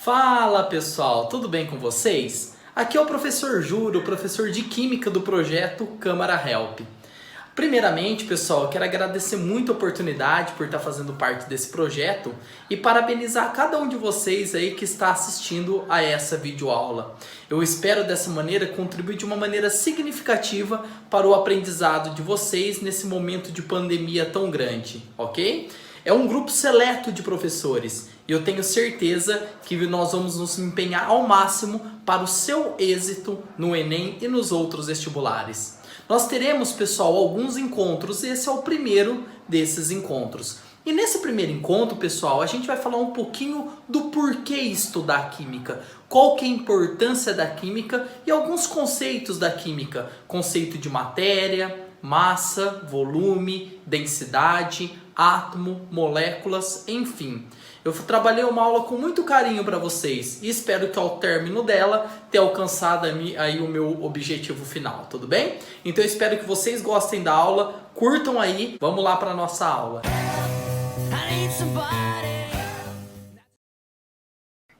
Fala pessoal, tudo bem com vocês? Aqui é o professor Juro, professor de Química do projeto Câmara Help. Primeiramente, pessoal, eu quero agradecer muito a oportunidade por estar fazendo parte desse projeto e parabenizar cada um de vocês aí que está assistindo a essa videoaula. Eu espero dessa maneira contribuir de uma maneira significativa para o aprendizado de vocês nesse momento de pandemia tão grande, ok? É um grupo seleto de professores e eu tenho certeza que nós vamos nos empenhar ao máximo para o seu êxito no Enem e nos outros vestibulares. Nós teremos, pessoal, alguns encontros, esse é o primeiro desses encontros. E nesse primeiro encontro, pessoal, a gente vai falar um pouquinho do porquê estudar química, qual que é a importância da química e alguns conceitos da química, conceito de matéria, massa, volume, densidade, átomo, moléculas, enfim. Eu trabalhei uma aula com muito carinho para vocês e espero que ao término dela tenha alcançado aí o meu objetivo final, tudo bem? Então eu espero que vocês gostem da aula, curtam aí, vamos lá para a nossa aula.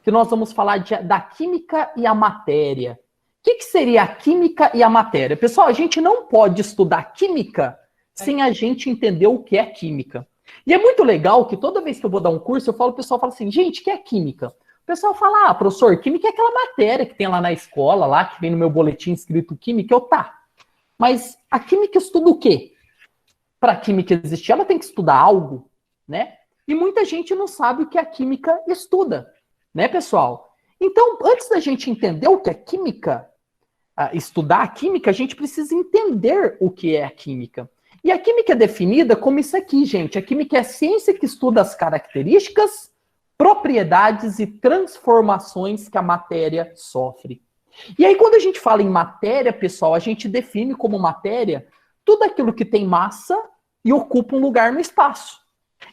Que nós vamos falar da química e a matéria. O que seria a química e a matéria? Pessoal, a gente não pode estudar química sem a gente entender o que é química. E é muito legal que toda vez que eu vou dar um curso, o pessoal fala assim, gente, o que é química? O pessoal fala, professor, química é aquela matéria que tem lá na escola, lá que vem no meu boletim escrito química, tá. Mas a química estuda o quê? Para a química existir, ela tem que estudar algo, né? E muita gente não sabe o que a química estuda, né, pessoal? Então, antes da gente entender o que é química, estudar a química, a gente precisa entender o que é a química. E a química é definida como isso aqui, gente. A química é a ciência que estuda as características, propriedades e transformações que a matéria sofre. E aí, quando a gente fala em matéria, pessoal, a gente define como matéria tudo aquilo que tem massa e ocupa um lugar no espaço.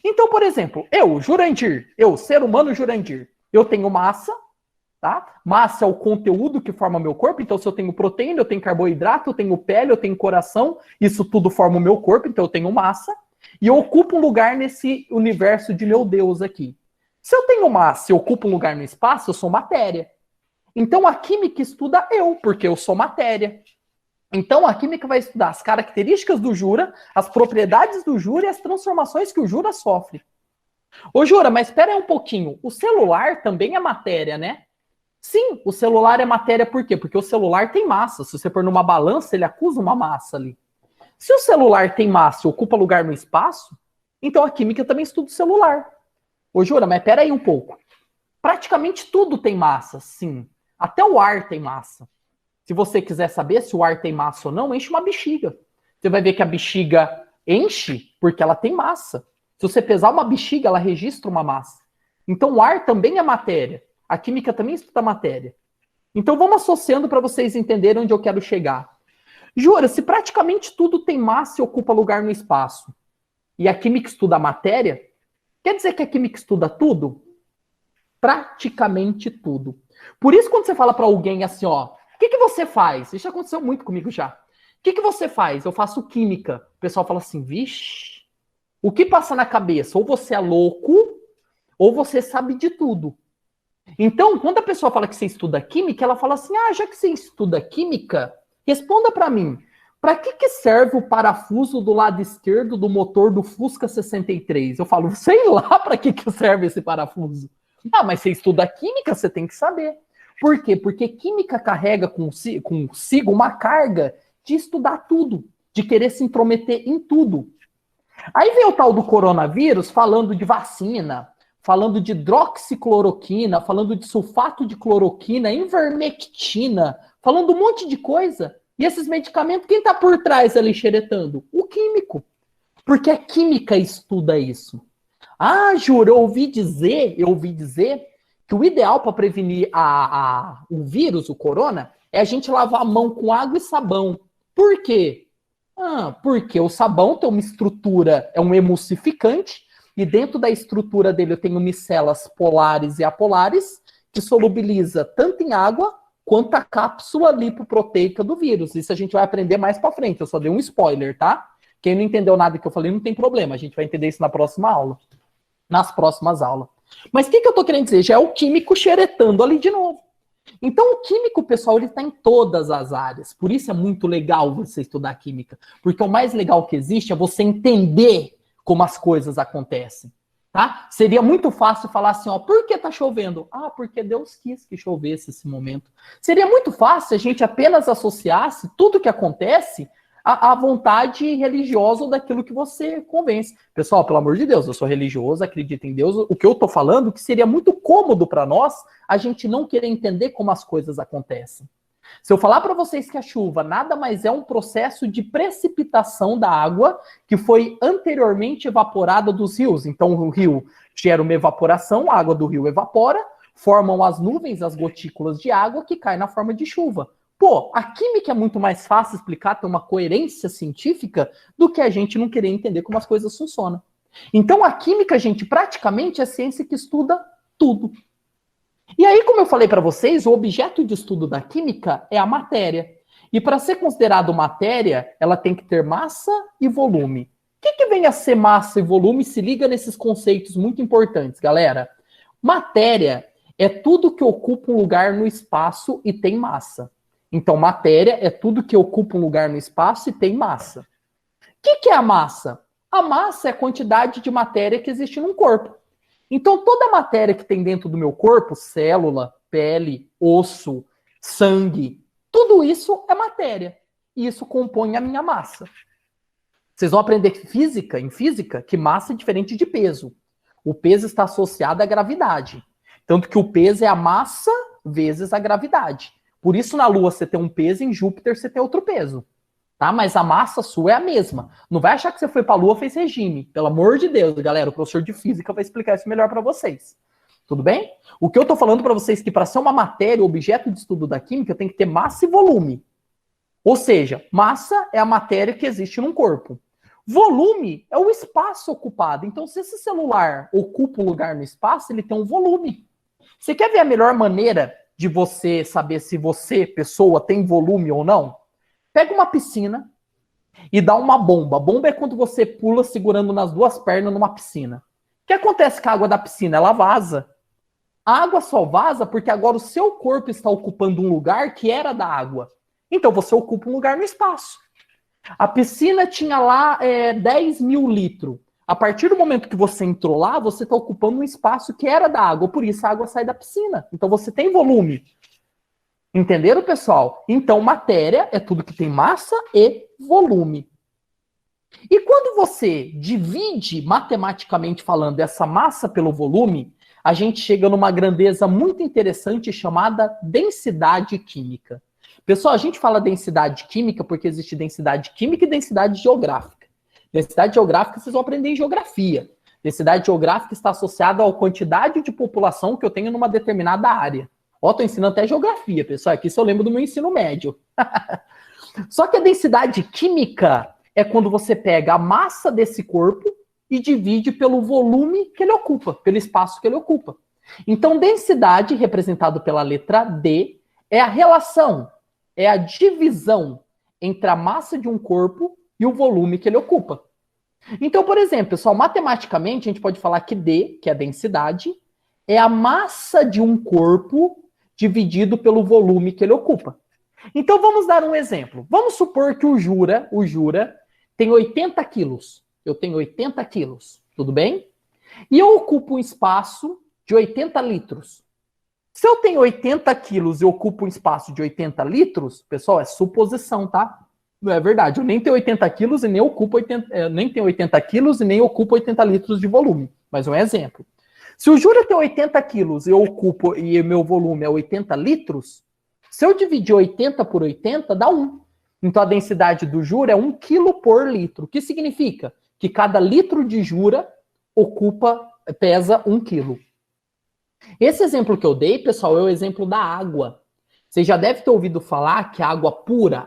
Então, por exemplo, Jurandir, ser humano Jurandir, eu tenho massa, tá? Massa é o conteúdo que forma meu corpo, então se eu tenho proteína, eu tenho carboidrato, eu tenho pele, eu tenho coração, isso tudo forma o meu corpo, então eu tenho massa, e eu ocupo um lugar nesse universo de meu Deus aqui. Se eu tenho massa e ocupo um lugar no espaço, eu sou matéria. Então a química estuda porque eu sou matéria. Então a química vai estudar as características do Jura, as propriedades do Jura e as transformações que o Jura sofre. Ô Jura, mas espera aí um pouquinho, o celular também é matéria, né? Sim, o celular é matéria por quê? Porque o celular tem massa. Se você pôr numa balança, ele acusa uma massa ali. Se o celular tem massa e ocupa lugar no espaço, então a química também estuda o celular. Ô, Jura, mas pera aí um pouco. Praticamente tudo tem massa, sim. Até o ar tem massa. Se você quiser saber se o ar tem massa ou não, enche uma bexiga. Você vai ver que a bexiga enche porque ela tem massa. Se você pesar uma bexiga, ela registra uma massa. Então o ar também é matéria. A química também estuda matéria. Então vamos associando para vocês entenderem onde eu quero chegar. Jura, se praticamente tudo tem massa e ocupa lugar no espaço, e a química estuda a matéria, quer dizer que a química estuda tudo? Praticamente tudo. Por isso, quando você fala para alguém assim, o que você faz? Isso já aconteceu muito comigo já. O que você faz? Eu faço química. O pessoal fala assim, vixe, o que passa na cabeça? Ou você é louco, ou você sabe de tudo. Então, quando a pessoa fala que você estuda química, ela fala assim, já que você estuda química, responda para mim, para que serve o parafuso do lado esquerdo do motor do Fusca 63? Eu falo, sei lá para que serve esse parafuso. Mas você estuda química, você tem que saber. Por quê? Porque química carrega consigo uma carga de estudar tudo, de querer se intrometer em tudo. Aí vem o tal do coronavírus falando de vacina, falando de hidroxicloroquina, falando de sulfato de cloroquina, ivermectina, falando um monte de coisa. E esses medicamentos, quem está por trás ali xeretando? O químico. Porque a química estuda isso. Jura, eu ouvi dizer que o ideal para prevenir o vírus, o corona, é a gente lavar a mão com água e sabão. Por quê? Porque o sabão tem uma estrutura, é um emulsificante, e dentro da estrutura dele eu tenho micelas polares e apolares, que solubiliza tanto em água quanto a cápsula lipoproteica do vírus. Isso a gente vai aprender mais para frente, eu só dei um spoiler, tá? Quem não entendeu nada que eu falei não tem problema, a gente vai entender isso na próxima aula. Nas próximas aulas. Mas o que eu tô querendo dizer? Já é o químico xeretando ali de novo. Então, o químico, pessoal, ele está em todas as áreas. Por isso é muito legal você estudar química. Porque o mais legal que existe é você entender como as coisas acontecem. Tá? Seria muito fácil falar assim, ó, por que tá chovendo? Ah, porque Deus quis que chovesse esse momento. Seria muito fácil a gente apenas associasse tudo que acontece à vontade religiosa ou daquilo que você convence. Pessoal, pelo amor de Deus, eu sou religioso, acredito em Deus. O que eu tô falando que seria muito cômodo para nós a gente não querer entender como as coisas acontecem. Se eu falar para vocês que a chuva nada mais é um processo de precipitação da água que foi anteriormente evaporada dos rios. Então o rio gera uma evaporação, a água do rio evapora, formam as nuvens, as gotículas de água que caem na forma de chuva. Pô, a química é muito mais fácil explicar, ter uma coerência científica do que a gente não querer entender como as coisas funcionam. Então a química, gente, praticamente é a ciência que estuda tudo. E aí, como eu falei para vocês, o objeto de estudo da química é a matéria. E para ser considerado matéria, ela tem que ter massa e volume. O que vem a ser massa e volume? Se liga nesses conceitos muito importantes, galera. Matéria é tudo que ocupa um lugar no espaço e tem massa. Então, matéria é tudo que ocupa um lugar no espaço e tem massa. O que é a massa? A massa é a quantidade de matéria que existe num corpo. Então, toda a matéria que tem dentro do meu corpo, célula, pele, osso, sangue, tudo isso é matéria. E isso compõe a minha massa. Vocês vão aprender em física, que massa é diferente de peso. O peso está associado à gravidade. Tanto que o peso é a massa vezes a gravidade. Por isso, na Lua você tem um peso, em Júpiter você tem outro peso. Tá? Mas a massa sua é a mesma. Não vai achar que você foi para a Lua e fez regime. Pelo amor de Deus, galera, o professor de física vai explicar isso melhor para vocês. Tudo bem? O que eu estou falando para vocês é que para ser uma matéria, objeto de estudo da química, tem que ter massa e volume. Ou seja, massa é a matéria que existe num corpo. Volume é o espaço ocupado. Então, se esse celular ocupa um lugar no espaço, ele tem um volume. Você quer ver a melhor maneira de você saber se você, pessoa, tem volume ou não? Pega uma piscina e dá uma bomba. Bomba é quando você pula segurando nas duas pernas numa piscina. O que acontece com a água da piscina? Ela vaza. A água só vaza porque agora o seu corpo está ocupando um lugar que era da água. Então você ocupa um lugar no espaço. A piscina tinha lá 10 mil litros. A partir do momento que você entrou lá, você está ocupando um espaço que era da água. Por isso a água sai da piscina. Então você tem volume. Entenderam, pessoal? Então, matéria é tudo que tem massa e volume. E quando você divide, matematicamente falando, essa massa pelo volume, a gente chega numa grandeza muito interessante chamada densidade química. Pessoal, a gente fala densidade química porque existe densidade química e densidade geográfica. Densidade geográfica vocês vão aprender em geografia. Densidade geográfica está associada à quantidade de população que eu tenho numa determinada área. Ó, tô ensinando até geografia, pessoal. Aqui eu lembro do meu ensino médio. Só que a densidade química é quando você pega a massa desse corpo e divide pelo volume que ele ocupa, pelo espaço que ele ocupa. Então, densidade, representado pela letra D, é a relação, é a divisão entre a massa de um corpo e o volume que ele ocupa. Então, por exemplo, pessoal, matematicamente, a gente pode falar que D, que é a densidade, é a massa de um corpo dividido pelo volume que ele ocupa. Então, vamos dar um exemplo. Vamos supor que o Jura tem 80 quilos. Eu tenho 80 quilos, tudo bem? E eu ocupo um espaço de 80 litros. Se eu tenho 80 quilos e ocupo um espaço de 80 litros, pessoal, é suposição, tá? Não é verdade. Eu nem tenho 80 quilos e nem ocupo 80 quilos e nem ocupo 80 litros de volume. Mas um exemplo. Se o Júlio tem 80 quilos e eu ocupo e meu volume é 80 litros, se eu dividir 80 por 80, dá 1. Então a densidade do Jura é 1 quilo por litro. O que significa? Que cada litro de Jura pesa 1 quilo. Esse exemplo que eu dei, pessoal, é o exemplo da água. Você já deve ter ouvido falar que a água pura,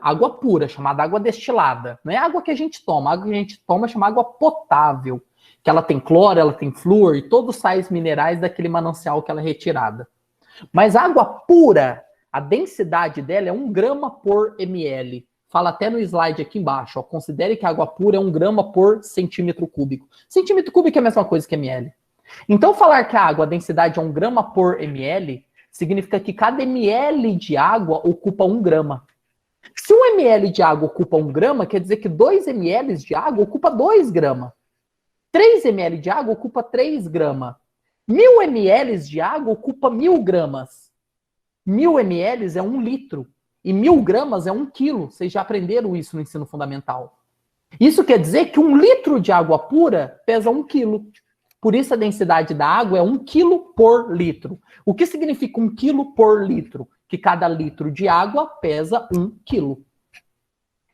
chamada água destilada, não é água que a gente toma. A água que a gente toma é chamada água potável. Que ela tem cloro, ela tem flúor e todos os sais minerais daquele manancial que ela é retirada. Mas a água pura, a densidade dela é 1 grama por ml. Fala até no slide aqui embaixo. Ó, considere que a água pura é 1 grama por centímetro cúbico. Centímetro cúbico é a mesma coisa que ml. Então, falar que a água, a densidade é 1 grama por ml, significa que cada ml de água ocupa 1 grama. Se 1 ml de água ocupa 1 grama, quer dizer que 2 ml de água ocupa 2 gramas. 3 ml de água ocupa 3 gramas. 1000 ml de água ocupa 1000 gramas. 1000 ml é 1 litro. E 1000 gramas é 1 quilo. Vocês já aprenderam isso no ensino fundamental. Isso quer dizer que 1 litro de água pura pesa 1 quilo. Por isso a densidade da água é 1 quilo por litro. O que significa 1 quilo por litro? Que cada litro de água pesa 1 quilo.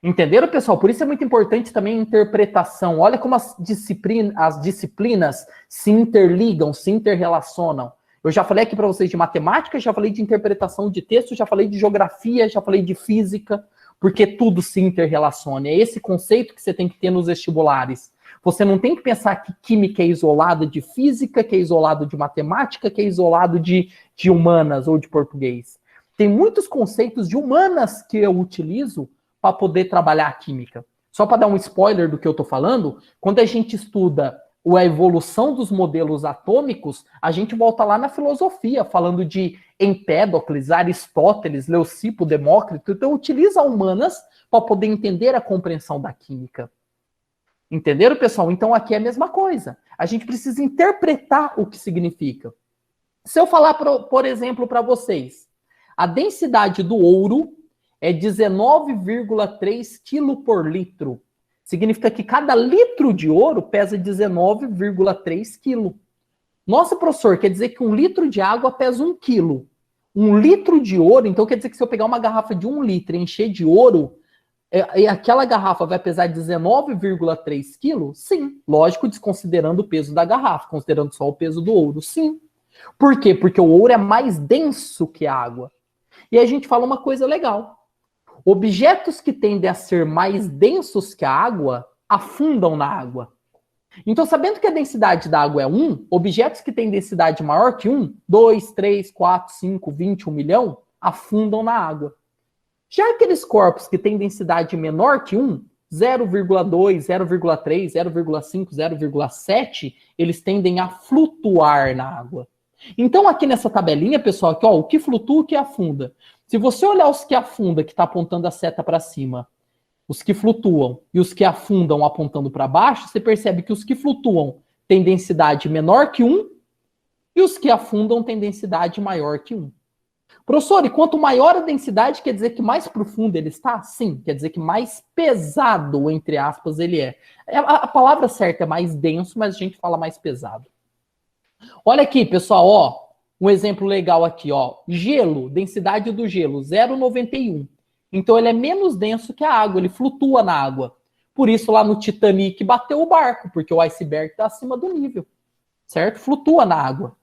Entenderam, pessoal? Por isso é muito importante também a interpretação. Olha como as disciplinas se interligam, se interrelacionam. Eu já falei aqui para vocês de matemática, já falei de interpretação de texto, já falei de geografia, já falei de física, porque tudo se interrelaciona. É esse conceito que você tem que ter nos vestibulares. Você não tem que pensar que química é isolada de física, que é isolado de matemática, que é isolado de humanas ou de português. Tem muitos conceitos de humanas que eu utilizo para poder trabalhar a química. Só para dar um spoiler do que eu estou falando, quando a gente estuda a evolução dos modelos atômicos, a gente volta lá na filosofia, falando de Empédocles, Aristóteles, Leucipo, Demócrito. Então, utiliza humanas para poder entender a compreensão da química. Entenderam, pessoal? Então, aqui é a mesma coisa. A gente precisa interpretar o que significa. Se eu falar, por exemplo, para vocês, a densidade do ouro é 19,3 kg por litro. Significa que cada litro de ouro pesa 19,3 kg. Nossa, professor, quer dizer que 1 litro de água pesa 1 kg. 1 litro de ouro, então quer dizer que se eu pegar uma garrafa de 1 litro e encher de ouro, aquela garrafa vai pesar 19,3 kg? Sim, lógico, desconsiderando o peso da garrafa, considerando só o peso do ouro, sim. Por quê? Porque o ouro é mais denso que a água. E a gente fala uma coisa legal. Objetos que tendem a ser mais densos que a água afundam na água. Então, sabendo que a densidade da água é 1, objetos que têm densidade maior que 1, 2, 3, 4, 5, 20, 1 milhão, afundam na água. Já aqueles corpos que têm densidade menor que 1, 0,2, 0,3, 0,5, 0,7, eles tendem a flutuar na água. Então, aqui nessa tabelinha, pessoal, aqui, ó, o que flutua, o que afunda. Se você olhar os que afunda, que está apontando a seta para cima, os que flutuam e os que afundam apontando para baixo, você percebe que os que flutuam têm densidade menor que 1 e os que afundam têm densidade maior que 1. Professor, e quanto maior a densidade, quer dizer que mais profundo ele está? Sim, quer dizer que mais pesado, entre aspas, ele é. A palavra certa é mais denso, mas a gente fala mais pesado. Olha aqui, pessoal, ó. Um exemplo legal aqui, ó. Gelo, densidade do gelo, 0,91. Então ele é menos denso que a água, ele flutua na água. Por isso lá no Titanic bateu o barco, porque o iceberg está acima do nível, certo? Flutua na água.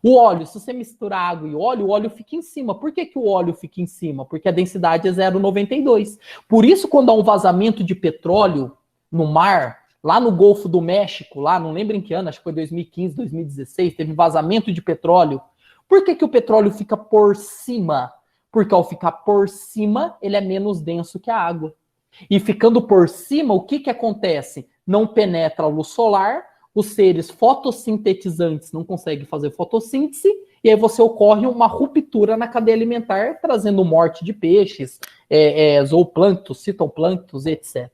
O óleo, se você misturar água e óleo, o óleo fica em cima. Por que que o óleo fica em cima? Porque a densidade é 0,92. Por isso, quando há um vazamento de petróleo no mar, lá no Golfo do México, lá, não lembro em que ano, acho que foi 2015, 2016, teve vazamento de petróleo. Por que que o petróleo fica por cima? Porque ao ficar por cima, ele é menos denso que a água. E ficando por cima, o que que acontece? Não penetra a luz solar, os seres fotossintetizantes não conseguem fazer fotossíntese, e aí você ocorre uma ruptura na cadeia alimentar, trazendo morte de peixes, zooplânctos, citoplânctos, etc.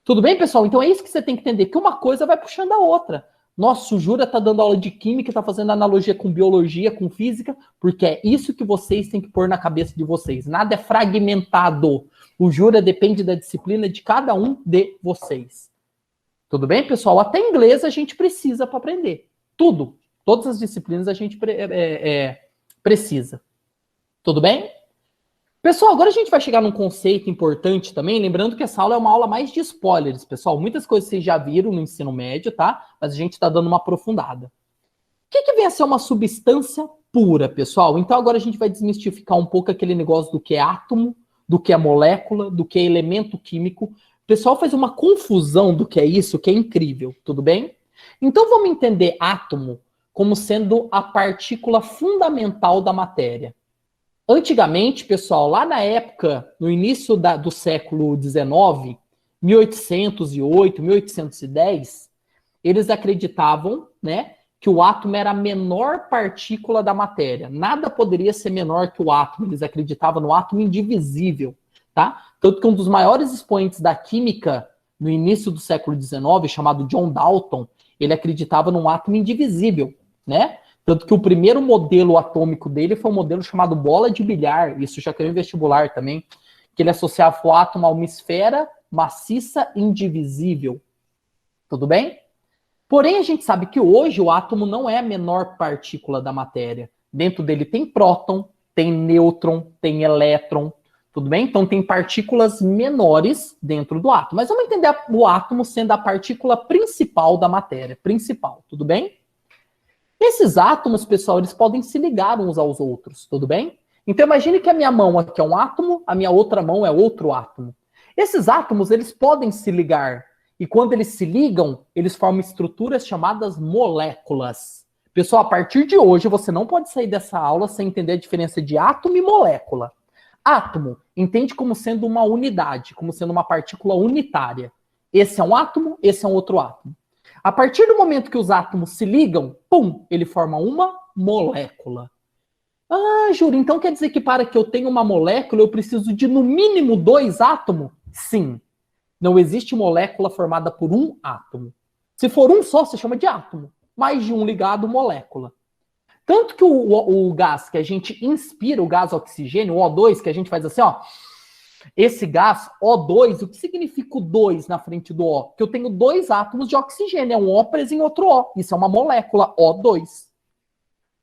Tudo bem, pessoal? Então é isso que você tem que entender, que uma coisa vai puxando a outra. Nossa, o Jura está dando aula de química, está fazendo analogia com biologia, com física, porque é isso que vocês têm que pôr na cabeça de vocês. Nada é fragmentado. O Jura depende da disciplina de cada um de vocês. Tudo bem, pessoal? Até inglês a gente precisa para aprender. Tudo. Todas as disciplinas a gente precisa. Tudo bem? Pessoal, agora a gente vai chegar num conceito importante também, lembrando que essa aula é uma aula mais de spoilers, pessoal. Muitas coisas vocês já viram no ensino médio, tá? Mas a gente está dando uma aprofundada. O que vem a ser uma substância pura, pessoal? Então agora a gente vai desmistificar um pouco aquele negócio do que é átomo, do que é molécula, do que é elemento químico. O pessoal faz uma confusão do que é isso, que é incrível, tudo bem? Então vamos entender átomo como sendo a partícula fundamental da matéria. Antigamente, pessoal, lá na época, no início do século XIX, 1808, 1810, eles acreditavam, né, que o átomo era a menor partícula da matéria. Nada poderia ser menor que o átomo. Eles acreditavam no átomo indivisível, tá? Tanto que um dos maiores expoentes da química no início do século XIX, chamado John Dalton, ele acreditava num átomo indivisível, né? Tanto que o primeiro modelo atômico dele foi um modelo chamado bola de bilhar, isso já caiu em vestibular também, que ele associava o átomo a uma esfera maciça indivisível. Tudo bem? Porém, a gente sabe que hoje o átomo não é a menor partícula da matéria. Dentro dele tem próton, tem nêutron, tem elétron, tudo bem? Então tem partículas menores dentro do átomo. Mas vamos entender o átomo sendo a partícula principal da matéria. Principal, tudo bem? Esses átomos, pessoal, eles podem se ligar uns aos outros, tudo bem? Então imagine que a minha mão aqui é um átomo, a minha outra mão é outro átomo. Esses átomos, eles podem se ligar. E quando eles se ligam, eles formam estruturas chamadas moléculas. Pessoal, a partir de hoje, você não pode sair dessa aula sem entender a diferença de átomo e molécula. Átomo, entende como sendo uma unidade, como sendo uma partícula unitária. Esse é um átomo, esse é um outro átomo. A partir do momento que os átomos se ligam, pum, ele forma uma molécula. Ah, Júlio, então quer dizer que para que eu tenha uma molécula, eu preciso de no mínimo 2 átomos? Sim. Não existe molécula formada por um átomo. Se for um só, se chama de átomo. Mais de um ligado, molécula. Tanto que o gás que a gente inspira, o gás oxigênio, o O2, que a gente faz assim, ó. Esse gás, O2, o que significa o 2 na frente do O? Que eu tenho 2 átomos de oxigênio, é um O preso em outro O. Isso é uma molécula, O2.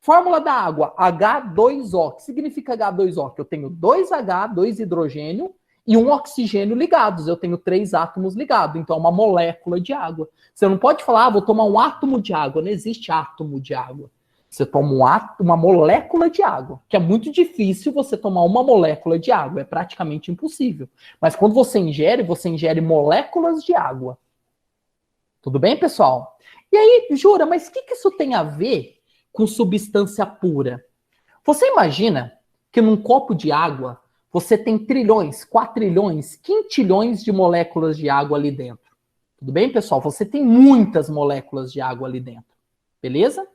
Fórmula da água, H2O. O que significa H2O? Que eu tenho 2H, 2 hidrogênio e um oxigênio ligados. Eu tenho 3 átomos ligados. Então é uma molécula de água. Você não pode falar, vou tomar um átomo de água. Não existe átomo de água. Você toma uma molécula de água, que é muito difícil você tomar uma molécula de água. É praticamente impossível. Mas quando você ingere moléculas de água. Tudo bem, pessoal? E aí, Jura, mas o que isso tem a ver com substância pura? Você imagina que num copo de água você tem trilhões, quatrilhões, quintilhões de moléculas de água ali dentro. Tudo bem, pessoal? Você tem muitas moléculas de água ali dentro. Beleza?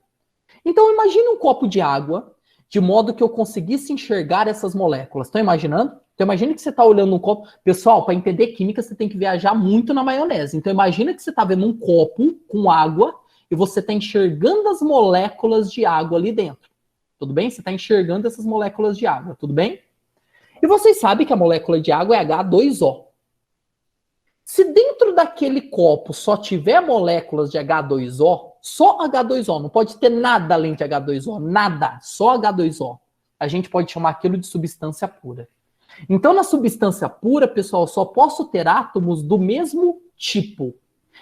Então imagine um copo de água de modo que eu conseguisse enxergar essas moléculas. Estão imaginando? Então imagine que você está olhando um copo. Pessoal, para entender química você tem que viajar muito na maionese. Então imagina que você está vendo um copo com água e você está enxergando as moléculas de água ali dentro. Tudo bem? Você está enxergando essas moléculas de água, tudo bem? E vocês sabem que a molécula de água é H2O. Se dentro daquele copo só tiver moléculas de H2O, só H2O, não pode ter nada além de H2O, nada, só H2O. A gente pode chamar aquilo de substância pura. Então, na substância pura, pessoal, eu só posso ter átomos do mesmo tipo.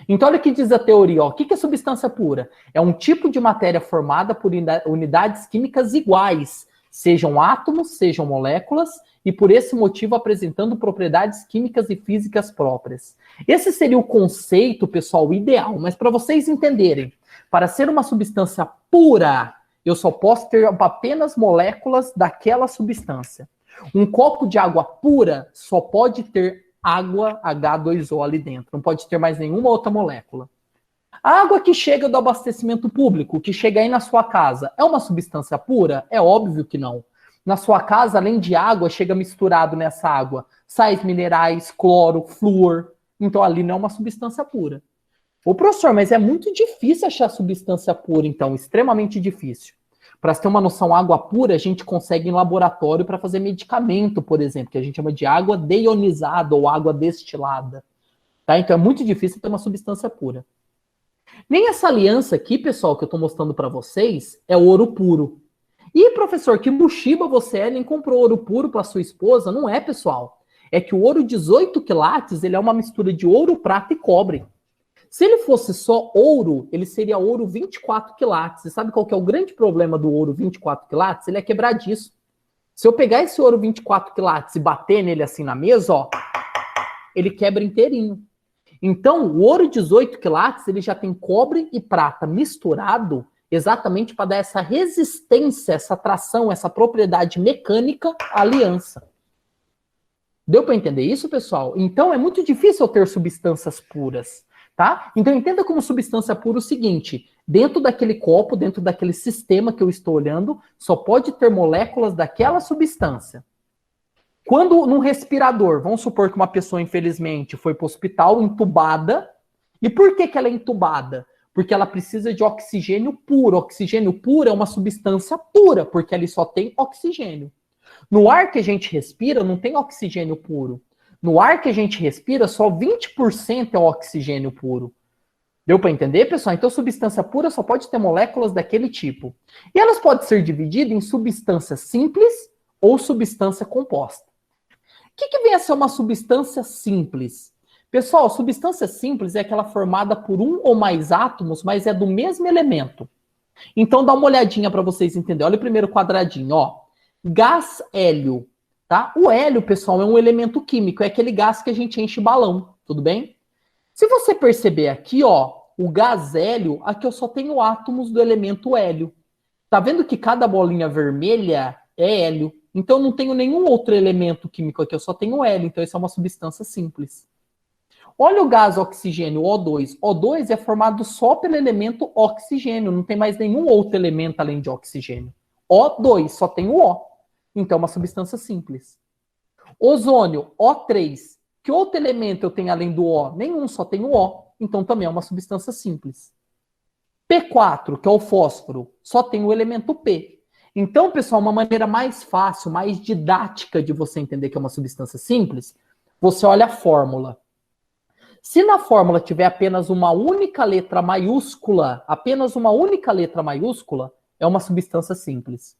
Então, olha o que diz a teoria. Ó. O que é substância pura? É um tipo de matéria formada por unidades químicas iguais, sejam átomos, sejam moléculas, e por esse motivo apresentando propriedades químicas e físicas próprias. Esse seria o conceito, pessoal, ideal. Mas para vocês entenderem, para ser uma substância pura, eu só posso ter apenas moléculas daquela substância. Um copo de água pura só pode ter água H2O ali dentro. Não pode ter mais nenhuma outra molécula. A água que chega do abastecimento público, que chega aí na sua casa, é uma substância pura? É óbvio que não. Na sua casa, além de água, chega misturado nessa água sais minerais, cloro, flúor. Então ali não é uma substância pura. Ô professor, mas é muito difícil achar substância pura, então, extremamente difícil. Para você ter uma noção, água pura a gente consegue em laboratório para fazer medicamento, por exemplo, que a gente chama de água deionizada ou água destilada. Tá? Então é muito difícil ter uma substância pura. Nem essa aliança aqui, pessoal, que eu estou mostrando para vocês, é ouro puro. E, professor, que mochiba você é? Nem comprou ouro puro para sua esposa? Não é, pessoal. É que o ouro 18 quilates, ele é uma mistura de ouro, prata e cobre. Se ele fosse só ouro, ele seria ouro 24 quilates. Você sabe qual que é o grande problema do ouro 24 quilates? Ele é quebradiço. Se eu pegar esse ouro 24 quilates e bater nele assim na mesa, ó, ele quebra inteirinho. Então, o ouro 18 quilates, ele já tem cobre e prata misturado exatamente para dar essa resistência, essa tração, essa propriedade mecânica à aliança. Deu para entender isso, pessoal? Então, é muito difícil eu ter substâncias puras. Tá? Então entenda como substância pura o seguinte, dentro daquele copo, dentro daquele sistema que eu estou olhando, só pode ter moléculas daquela substância. Quando num respirador, vamos supor que uma pessoa, infelizmente, foi para o hospital entubada. E por que ela é entubada? Porque ela precisa de oxigênio puro. Oxigênio puro é uma substância pura, porque ali só tem oxigênio. No ar que a gente respira, não tem oxigênio puro. No ar que a gente respira, só 20% é oxigênio puro. Deu para entender, pessoal? Então, substância pura só pode ter moléculas daquele tipo. E elas podem ser divididas em substância simples ou substância composta. O que vem a ser uma substância simples? Pessoal, substância simples é aquela formada por um ou mais átomos, mas é do mesmo elemento. Então, dá uma olhadinha para vocês entenderem. Olha o primeiro quadradinho, ó. Gás hélio, tá? O hélio, pessoal, é um elemento químico, é aquele gás que a gente enche balão, tudo bem? Se você perceber aqui, ó, o gás hélio, aqui eu só tenho átomos do elemento hélio. Tá vendo que cada bolinha vermelha é hélio? Então eu não tenho nenhum outro elemento químico aqui, eu só tenho hélio, então isso é uma substância simples. Olha o gás oxigênio, O2. O2 é formado só pelo elemento oxigênio, não tem mais nenhum outro elemento além de oxigênio. O2, só tem o O. Então é uma substância simples. Ozônio, O3. Que outro elemento eu tenho além do O? Nenhum, só tem o O. Então também é uma substância simples. P4, que é o fósforo, só tem o elemento P. Então, pessoal, uma maneira mais fácil, mais didática de você entender que é uma substância simples, você olha a fórmula. Se na fórmula tiver apenas uma única letra maiúscula, é uma substância simples.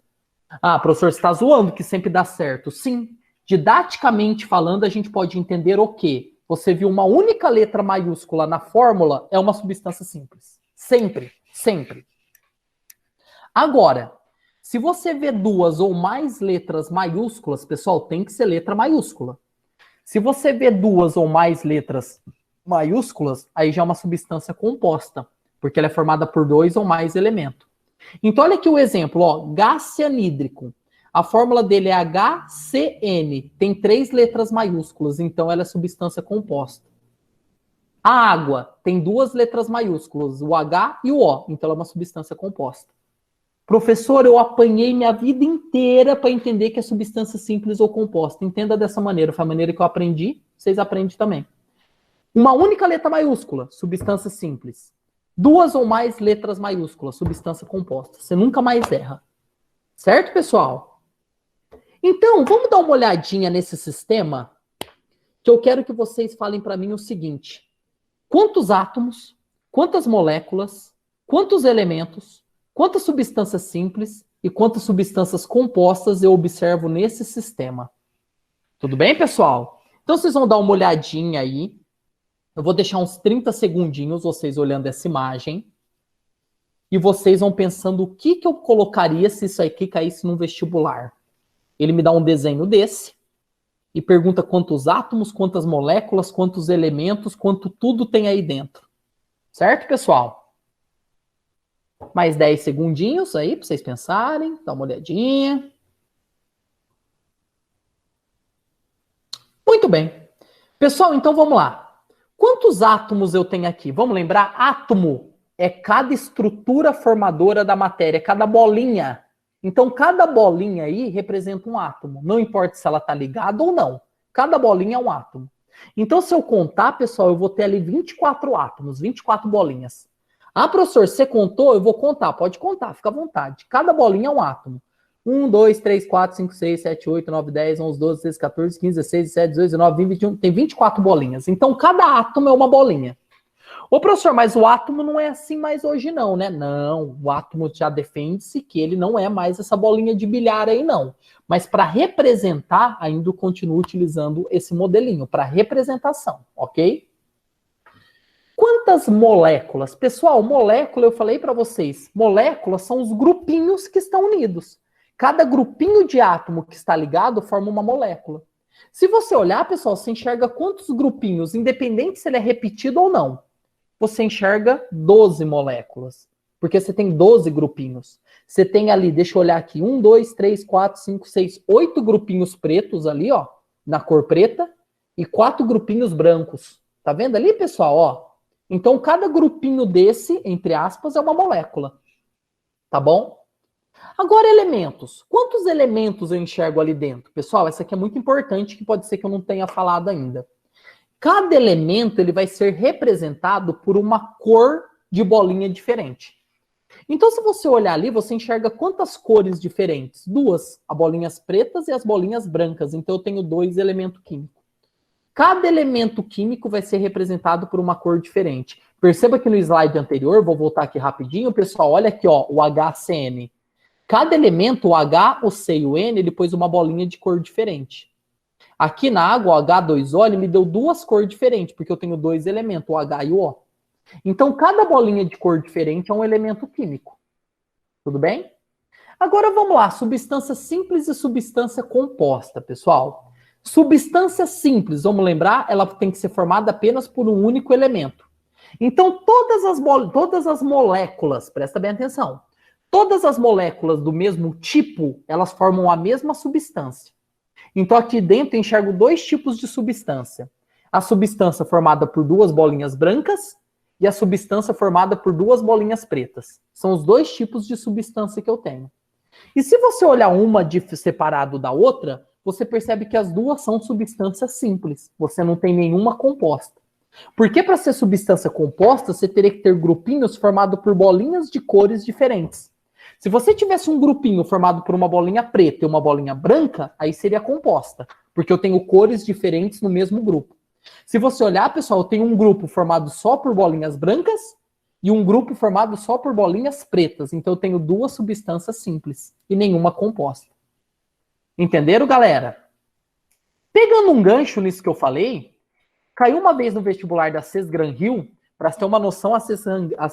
Ah, professor, você está zoando que sempre dá certo. Sim, didaticamente falando, a gente pode entender o quê? Você viu uma única letra maiúscula na fórmula, é uma substância simples. Sempre, sempre. Agora, se você vê duas ou mais letras maiúsculas, pessoal, tem que ser letra maiúscula. Se você vê duas ou mais letras maiúsculas, aí já é uma substância composta, porque ela é formada por dois ou mais elementos. Então, olha aqui o exemplo, ó, gás cianídrico. A fórmula dele é HCN, tem 3 letras maiúsculas, então ela é substância composta. A água tem 2 letras maiúsculas, o H e o O, então ela é uma substância composta. Professor, eu apanhei minha vida inteira para entender que é substância simples ou composta. Entenda dessa maneira, foi a maneira que eu aprendi, vocês aprendem também. Uma única letra maiúscula, substância simples. 2 ou mais letras maiúsculas, substância composta. Você nunca mais erra. Certo, pessoal? Então, vamos dar uma olhadinha nesse sistema, que eu quero que vocês falem para mim o seguinte. Quantos átomos, quantas moléculas, quantos elementos, quantas substâncias simples e quantas substâncias compostas eu observo nesse sistema? Tudo bem, pessoal? Então, vocês vão dar uma olhadinha aí. Eu vou deixar uns 30 segundinhos vocês olhando essa imagem. E vocês vão pensando o que eu colocaria se isso aqui caísse num vestibular. Ele me dá um desenho desse e pergunta quantos átomos, quantas moléculas, quantos elementos, quanto tudo tem aí dentro. Certo, pessoal? Mais 10 segundinhos aí para vocês pensarem. Dá uma olhadinha. Muito bem. Pessoal, então vamos lá. Quantos átomos eu tenho aqui? Vamos lembrar? Átomo é cada estrutura formadora da matéria, cada bolinha. Então, cada bolinha aí representa um átomo. Não importa se ela está ligada ou não. Cada bolinha é um átomo. Então, se eu contar, pessoal, eu vou ter ali 24 átomos, 24 bolinhas. Ah, professor, você contou? Eu vou contar. Pode contar, fica à vontade. Cada bolinha é um átomo. 1, 2, 3, 4, 5, 6, 7, 8, 9, 10, 11, 12, 13, 14, 15, 16, 17, 18, 19, 20, 21. Tem 24 bolinhas. Então, cada átomo é uma bolinha. Ô, professor, mas o átomo não é assim mais hoje não, né? Não, o átomo já defende-se que ele não é mais essa bolinha de bilhar aí, não. Mas para representar, ainda continuo utilizando esse modelinho, para representação, ok? Quantas moléculas? Pessoal, molécula, eu falei para vocês, moléculas são os grupinhos que estão unidos. Cada grupinho de átomo que está ligado forma uma molécula. Se você olhar, pessoal, você enxerga quantos grupinhos, independente se ele é repetido ou não. Você enxerga 12 moléculas, porque você tem 12 grupinhos. Você tem ali, deixa eu olhar aqui, 1, 2, 3, 4, 5, 6, 8 grupinhos pretos ali, ó, na cor preta, e 4 grupinhos brancos. Tá vendo ali, pessoal, ó? Então, cada grupinho desse, entre aspas, é uma molécula. Tá bom? Agora, elementos. Quantos elementos eu enxergo ali dentro? Pessoal, essa aqui é muito importante, que pode ser que eu não tenha falado ainda. Cada elemento ele vai ser representado por uma cor de bolinha diferente. Então, se você olhar ali, você enxerga quantas cores diferentes? Duas, as bolinhas pretas e as bolinhas brancas. Então, eu tenho 2 elementos químicos. Cada elemento químico vai ser representado por uma cor diferente. Perceba que no slide anterior, vou voltar aqui rapidinho, pessoal, olha aqui, ó, o HCN. Cada elemento, o H, o C e o N, ele pôs uma bolinha de cor diferente. Aqui na água, o H2O, ele me deu 2 cores diferentes, porque eu tenho 2 elementos, o H e o O. Então, cada bolinha de cor diferente é um elemento químico. Tudo bem? Agora vamos lá, substância simples e substância composta, pessoal. Substância simples, vamos lembrar, ela tem que ser formada apenas por um único elemento. Então, todas as moléculas, presta bem atenção, todas as moléculas do mesmo tipo, elas formam a mesma substância. Então, aqui dentro eu enxergo 2 tipos de substância. A substância formada por 2 bolinhas brancas e a substância formada por 2 bolinhas pretas. São os 2 tipos de substância que eu tenho. E se você olhar uma separado da outra, você percebe que as duas são substâncias simples. Você não tem nenhuma composta. Porque para ser substância composta, você teria que ter grupinhos formados por bolinhas de cores diferentes. Se você tivesse um grupinho formado por uma bolinha preta e uma bolinha branca, aí seria composta, porque eu tenho cores diferentes no mesmo grupo. Se você olhar, pessoal, eu tenho um grupo formado só por bolinhas brancas e um grupo formado só por bolinhas pretas. Então eu tenho 2 substâncias simples e nenhuma composta. Entenderam, galera? Pegando um gancho nisso que eu falei, caiu uma vez no vestibular da CES-Gran-Rio, para ter uma noção, a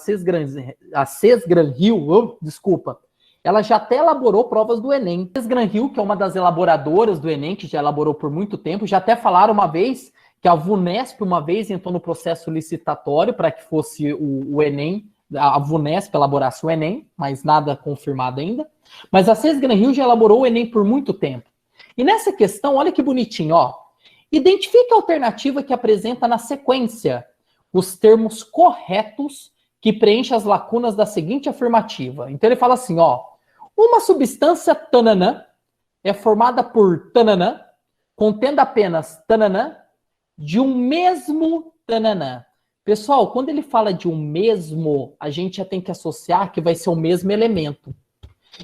CES-Gran-Rio, desculpa, ela já até elaborou provas do Enem. A CES-Gran-Rio, que é uma das elaboradoras do Enem, que já elaborou por muito tempo, já até falaram uma vez que a VUNESP uma vez entrou no processo licitatório para que fosse o Enem, a VUNESP elaborasse o Enem, mas nada confirmado ainda. Mas a CES-Gran-Rio já elaborou o Enem por muito tempo. E nessa questão, olha que bonitinho, ó. Identifique a alternativa que apresenta na sequência os termos corretos que preenchem as lacunas da seguinte afirmativa. Então ele fala assim, ó. Uma substância tananã é formada por tananã, contendo apenas tananã, de um mesmo tananã. Pessoal, quando ele fala de um mesmo, a gente já tem que associar que vai ser o mesmo elemento.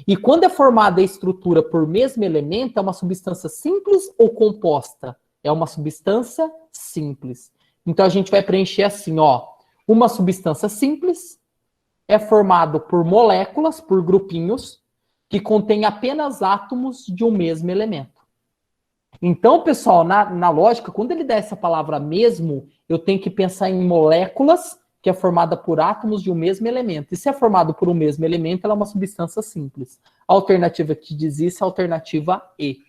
E quando é formada a estrutura por mesmo elemento, é uma substância simples ou composta? É uma substância simples. Então a gente vai preencher assim, ó. Uma substância simples é formada por moléculas, por grupinhos, que contém apenas átomos de um mesmo elemento. Então, pessoal, na lógica, quando ele dá essa palavra mesmo, eu tenho que pensar em moléculas que é formada por átomos de um mesmo elemento. E se é formado por um mesmo elemento, ela é uma substância simples. A alternativa que diz isso é a alternativa E.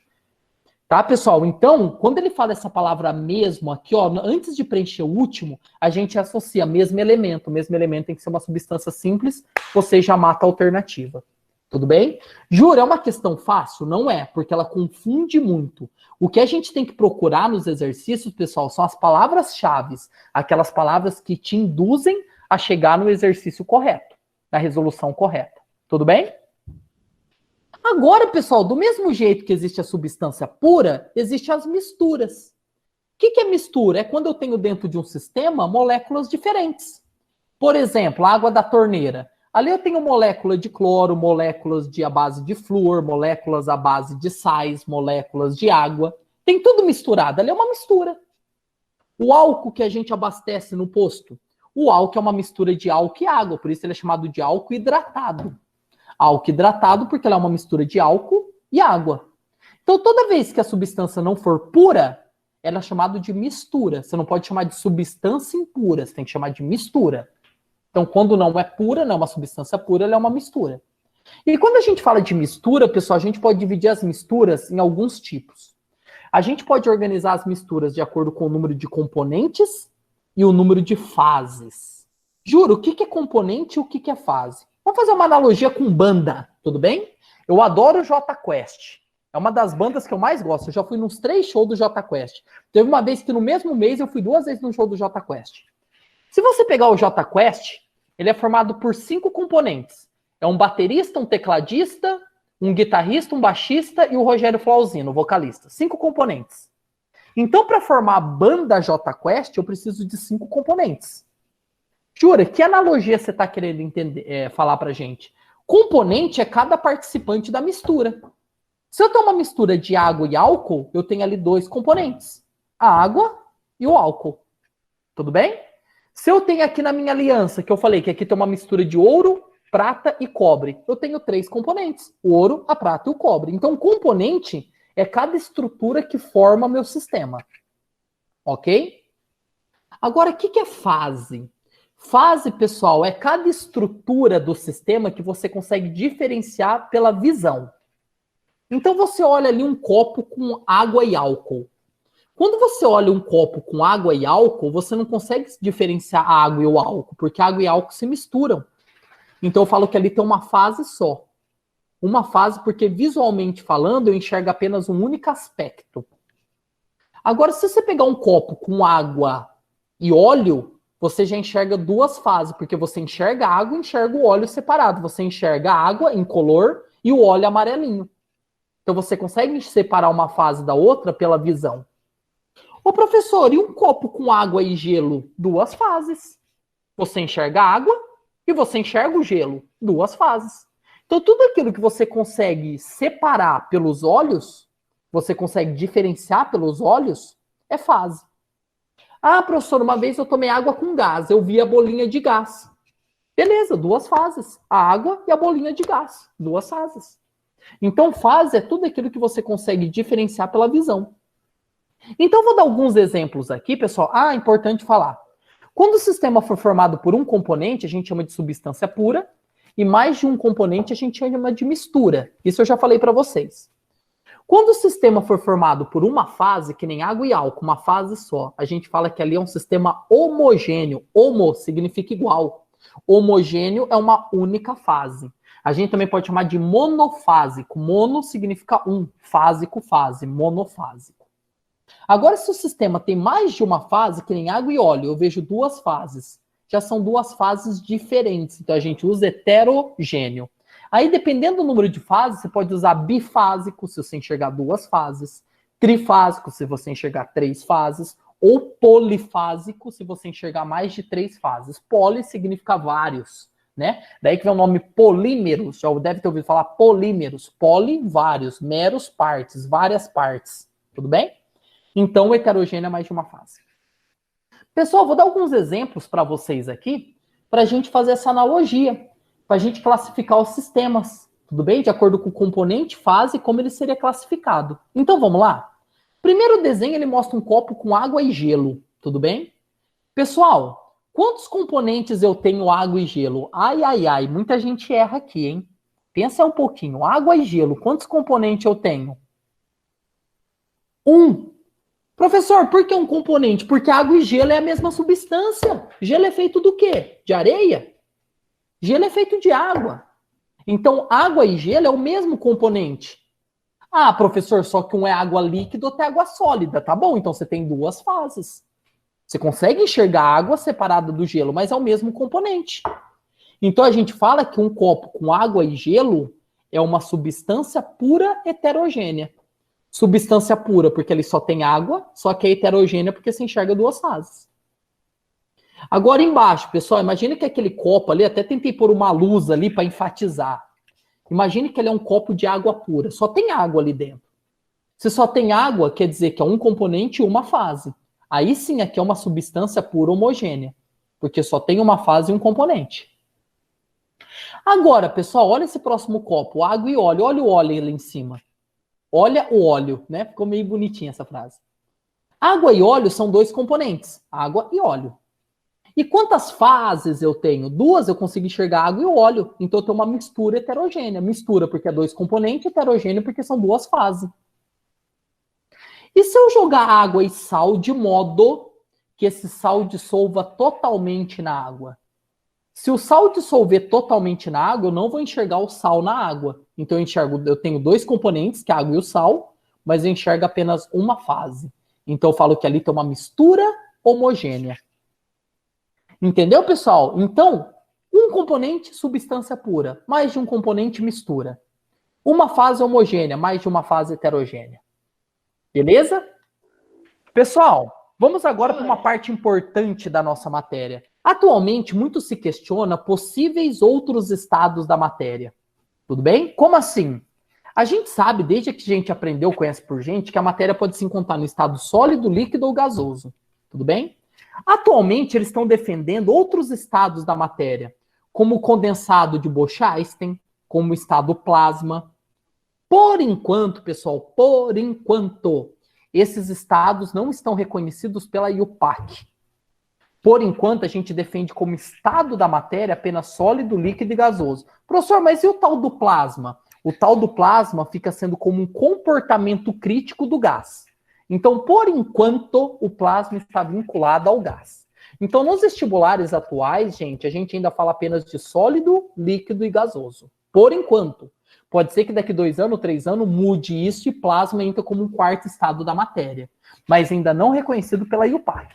Tá, pessoal? Então, quando ele fala essa palavra mesmo aqui, ó, antes de preencher o último, a gente associa mesmo elemento. O mesmo elemento tem que ser uma substância simples, você já mata a alternativa. Tudo bem? Jura, é uma questão fácil? Não é, porque ela confunde muito. O que a gente tem que procurar nos exercícios, pessoal, são as palavras-chave, aquelas palavras que te induzem a chegar no exercício correto, na resolução correta. Tudo bem? Agora, pessoal, do mesmo jeito que existe a substância pura, existem as misturas. O que é mistura? É quando eu tenho dentro de um sistema moléculas diferentes. Por exemplo, a água da torneira. Ali eu tenho molécula de cloro, moléculas à base de flúor, moléculas à base de sais, moléculas de água. Tem tudo misturado. Ali é uma mistura. O álcool que a gente abastece no posto. O álcool é uma mistura de álcool e água, por isso ele é chamado de álcool hidratado. Álcool hidratado porque ela é uma mistura de álcool e água. Então, toda vez que a substância não for pura, ela é chamada de mistura. Você não pode chamar de substância impura, você tem que chamar de mistura. Então, quando não é pura, não é uma substância pura, ela é uma mistura. E quando a gente fala de mistura, pessoal, a gente pode dividir as misturas em alguns tipos. A gente pode organizar as misturas de acordo com o número de componentes e o número de fases. Juro, o que é componente e o que é fase? Vamos fazer uma analogia com banda, tudo bem? Eu adoro o Jota Quest. É uma das bandas que eu mais gosto. Eu já fui nos 3 shows do Jota Quest. Teve uma vez que no mesmo mês eu fui 2 vezes no show do Jota Quest. Se você pegar o JQuest, ele é formado por 5 componentes. É um baterista, um tecladista, um guitarrista, um baixista e o Rogério Flauzino, vocalista. 5 componentes. Então, para formar a banda JQuest, eu preciso de 5 componentes. Jura, que analogia você está querendo entender, falar para gente? Componente é cada participante da mistura. Se eu tenho uma mistura de água e álcool, eu tenho ali 2 componentes. A água e o álcool. Tudo bem? Se eu tenho aqui na minha aliança, que eu falei que aqui tem uma mistura de ouro, prata e cobre, eu tenho 3 componentes. O ouro, a prata e o cobre. Então, componente é cada estrutura que forma meu sistema. Ok? Agora, o que é fase? Fase, pessoal, é cada estrutura do sistema que você consegue diferenciar pela visão. Então, você olha ali um copo com água e álcool. Quando você olha um copo com água e álcool, você não consegue diferenciar a água e o álcool, porque água e álcool se misturam. Então, eu falo que ali tem uma fase só. Uma fase porque, visualmente falando, eu enxergo apenas um único aspecto. Agora, se você pegar um copo com água e óleo, você já enxerga 2 fases, porque você enxerga a água e enxerga o óleo separado. Você enxerga a água incolor e o óleo amarelinho. Então, você consegue separar uma fase da outra pela visão. Ô, professor, e um copo com água e gelo? 2 fases. Você enxerga a água e você enxerga o gelo. 2 fases. Então, tudo aquilo que você consegue separar pelos olhos, você consegue diferenciar pelos olhos, é fase. Ah, professor, uma vez eu tomei água com gás, eu vi a bolinha de gás. Beleza, 2 fases. A água e a bolinha de gás. 2 fases. Então, fase é tudo aquilo que você consegue diferenciar pela visão. Então, vou dar alguns exemplos aqui, pessoal. Ah, importante falar. Quando o sistema for formado por um componente, a gente chama de substância pura, e mais de um componente a gente chama de mistura. Isso eu já falei para vocês. Quando o sistema for formado por uma fase, que nem água e álcool, uma fase só, a gente fala que ali é um sistema homogêneo. Homo significa igual. Homogêneo é uma única fase. A gente também pode chamar de monofásico. Mono significa um, fásico, fase, monofásico. Agora, se o sistema tem mais de uma fase, que nem água e óleo, eu vejo 2 fases. Já são 2 fases diferentes. Então, a gente usa heterogêneo. Aí, dependendo do número de fases, você pode usar bifásico, se você enxergar 2 fases. Trifásico, se você enxergar 3 fases. Ou polifásico, se você enxergar mais de 3 fases. Poli significa vários, né? Daí que vem o nome polímeros. Já deve ter ouvido falar polímeros. Poli, vários. Meros, partes. Várias partes. Tudo bem? Então, o heterogêneo é mais de uma fase. Pessoal, vou dar alguns exemplos para vocês aqui, para a gente fazer essa analogia, para a gente classificar os sistemas, tudo bem? De acordo com o componente, fase, como ele seria classificado. Então, vamos lá? Primeiro desenho, ele mostra um copo com água e gelo, tudo bem? Pessoal, quantos componentes eu tenho água e gelo? Ai, ai, ai, muita gente erra aqui, hein? Pensa um pouquinho, água e gelo, quantos componentes eu tenho? 1. Professor, por que um componente? Porque água e gelo é a mesma substância. Gelo é feito do quê? De areia? Gelo é feito de água. Então, água e gelo é o mesmo componente. Ah, professor, só que um é água líquida, outro é água sólida. Tá bom, então você tem 2 fases. Você consegue enxergar a água separada do gelo, mas é o mesmo componente. Então, a gente fala que um copo com água e gelo é uma substância pura heterogênea. Substância pura, porque ele só tem água, só que é heterogênea porque se enxerga 2 fases. Agora embaixo, pessoal, imagine que aquele copo ali, até tentei pôr uma luz ali para enfatizar. Imagine que ele é um copo de água pura, só tem água ali dentro. Se só tem água, quer dizer que é um componente e uma fase. Aí sim, aqui é uma substância pura homogênea, porque só tem uma fase e um componente. Agora, pessoal, olha esse próximo copo, água e óleo. Olha o óleo ali em cima. Olha o óleo, né? Ficou meio bonitinha essa frase. Água e óleo são 2 componentes, água e óleo. E quantas fases eu tenho? 2 eu consigo enxergar água e óleo. Então eu tenho uma mistura heterogênea. Mistura porque é 2 componentes, heterogêneo porque são 2 fases. E se eu jogar água e sal de modo que esse sal dissolva totalmente na água? Se o sal dissolver totalmente na água, eu não vou enxergar o sal na água. Então eu tenho 2 componentes, que é a água e o sal, mas eu enxergo apenas uma fase. Então eu falo que ali tem uma mistura homogênea. Entendeu, pessoal? Então, um componente, substância pura. Mais de um componente, mistura. Uma fase homogênea, mais de uma fase heterogênea. Beleza? Pessoal, vamos agora para uma parte importante da nossa matéria. Atualmente, muito se questiona possíveis outros estados da matéria. Tudo bem? Como assim? A gente sabe, desde que a gente aprendeu, conhece por gente, que a matéria pode se encontrar no estado sólido, líquido ou gasoso. Tudo bem? Atualmente, eles estão defendendo outros estados da matéria, como o condensado de Bosch-Einstein, como o estado plasma. Por enquanto, pessoal, por enquanto, esses estados não estão reconhecidos pela IUPAC. Por enquanto, a gente defende como estado da matéria apenas sólido, líquido e gasoso. Professor, mas e o tal do plasma? O tal do plasma fica sendo como um comportamento crítico do gás. Então, por enquanto, o plasma está vinculado ao gás. Então, nos vestibulares atuais, gente, a gente ainda fala apenas de sólido, líquido e gasoso. Por enquanto. Pode ser que daqui 2 anos, 3 anos, mude isso e plasma entra como um quarto estado da matéria. Mas ainda não reconhecido pela IUPAC.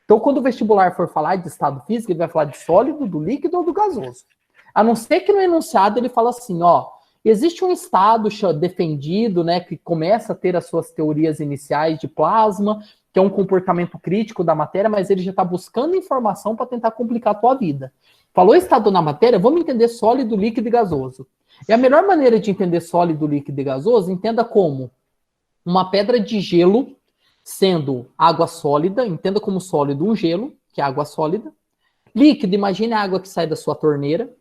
Então, quando o vestibular for falar de estado físico, ele vai falar de sólido, do líquido ou do gasoso. A não ser que no enunciado ele fala assim, ó, existe um estado defendido, né, que começa a ter as suas teorias iniciais de plasma, que é um comportamento crítico da matéria, mas ele já está buscando informação para tentar complicar a tua vida. Falou estado na matéria, vamos entender sólido, líquido e gasoso. E a melhor maneira de entender sólido, líquido e gasoso, entenda como uma pedra de gelo sendo água sólida, entenda como sólido um gelo, que é água sólida. Líquido, imagine a água que sai da sua torneira.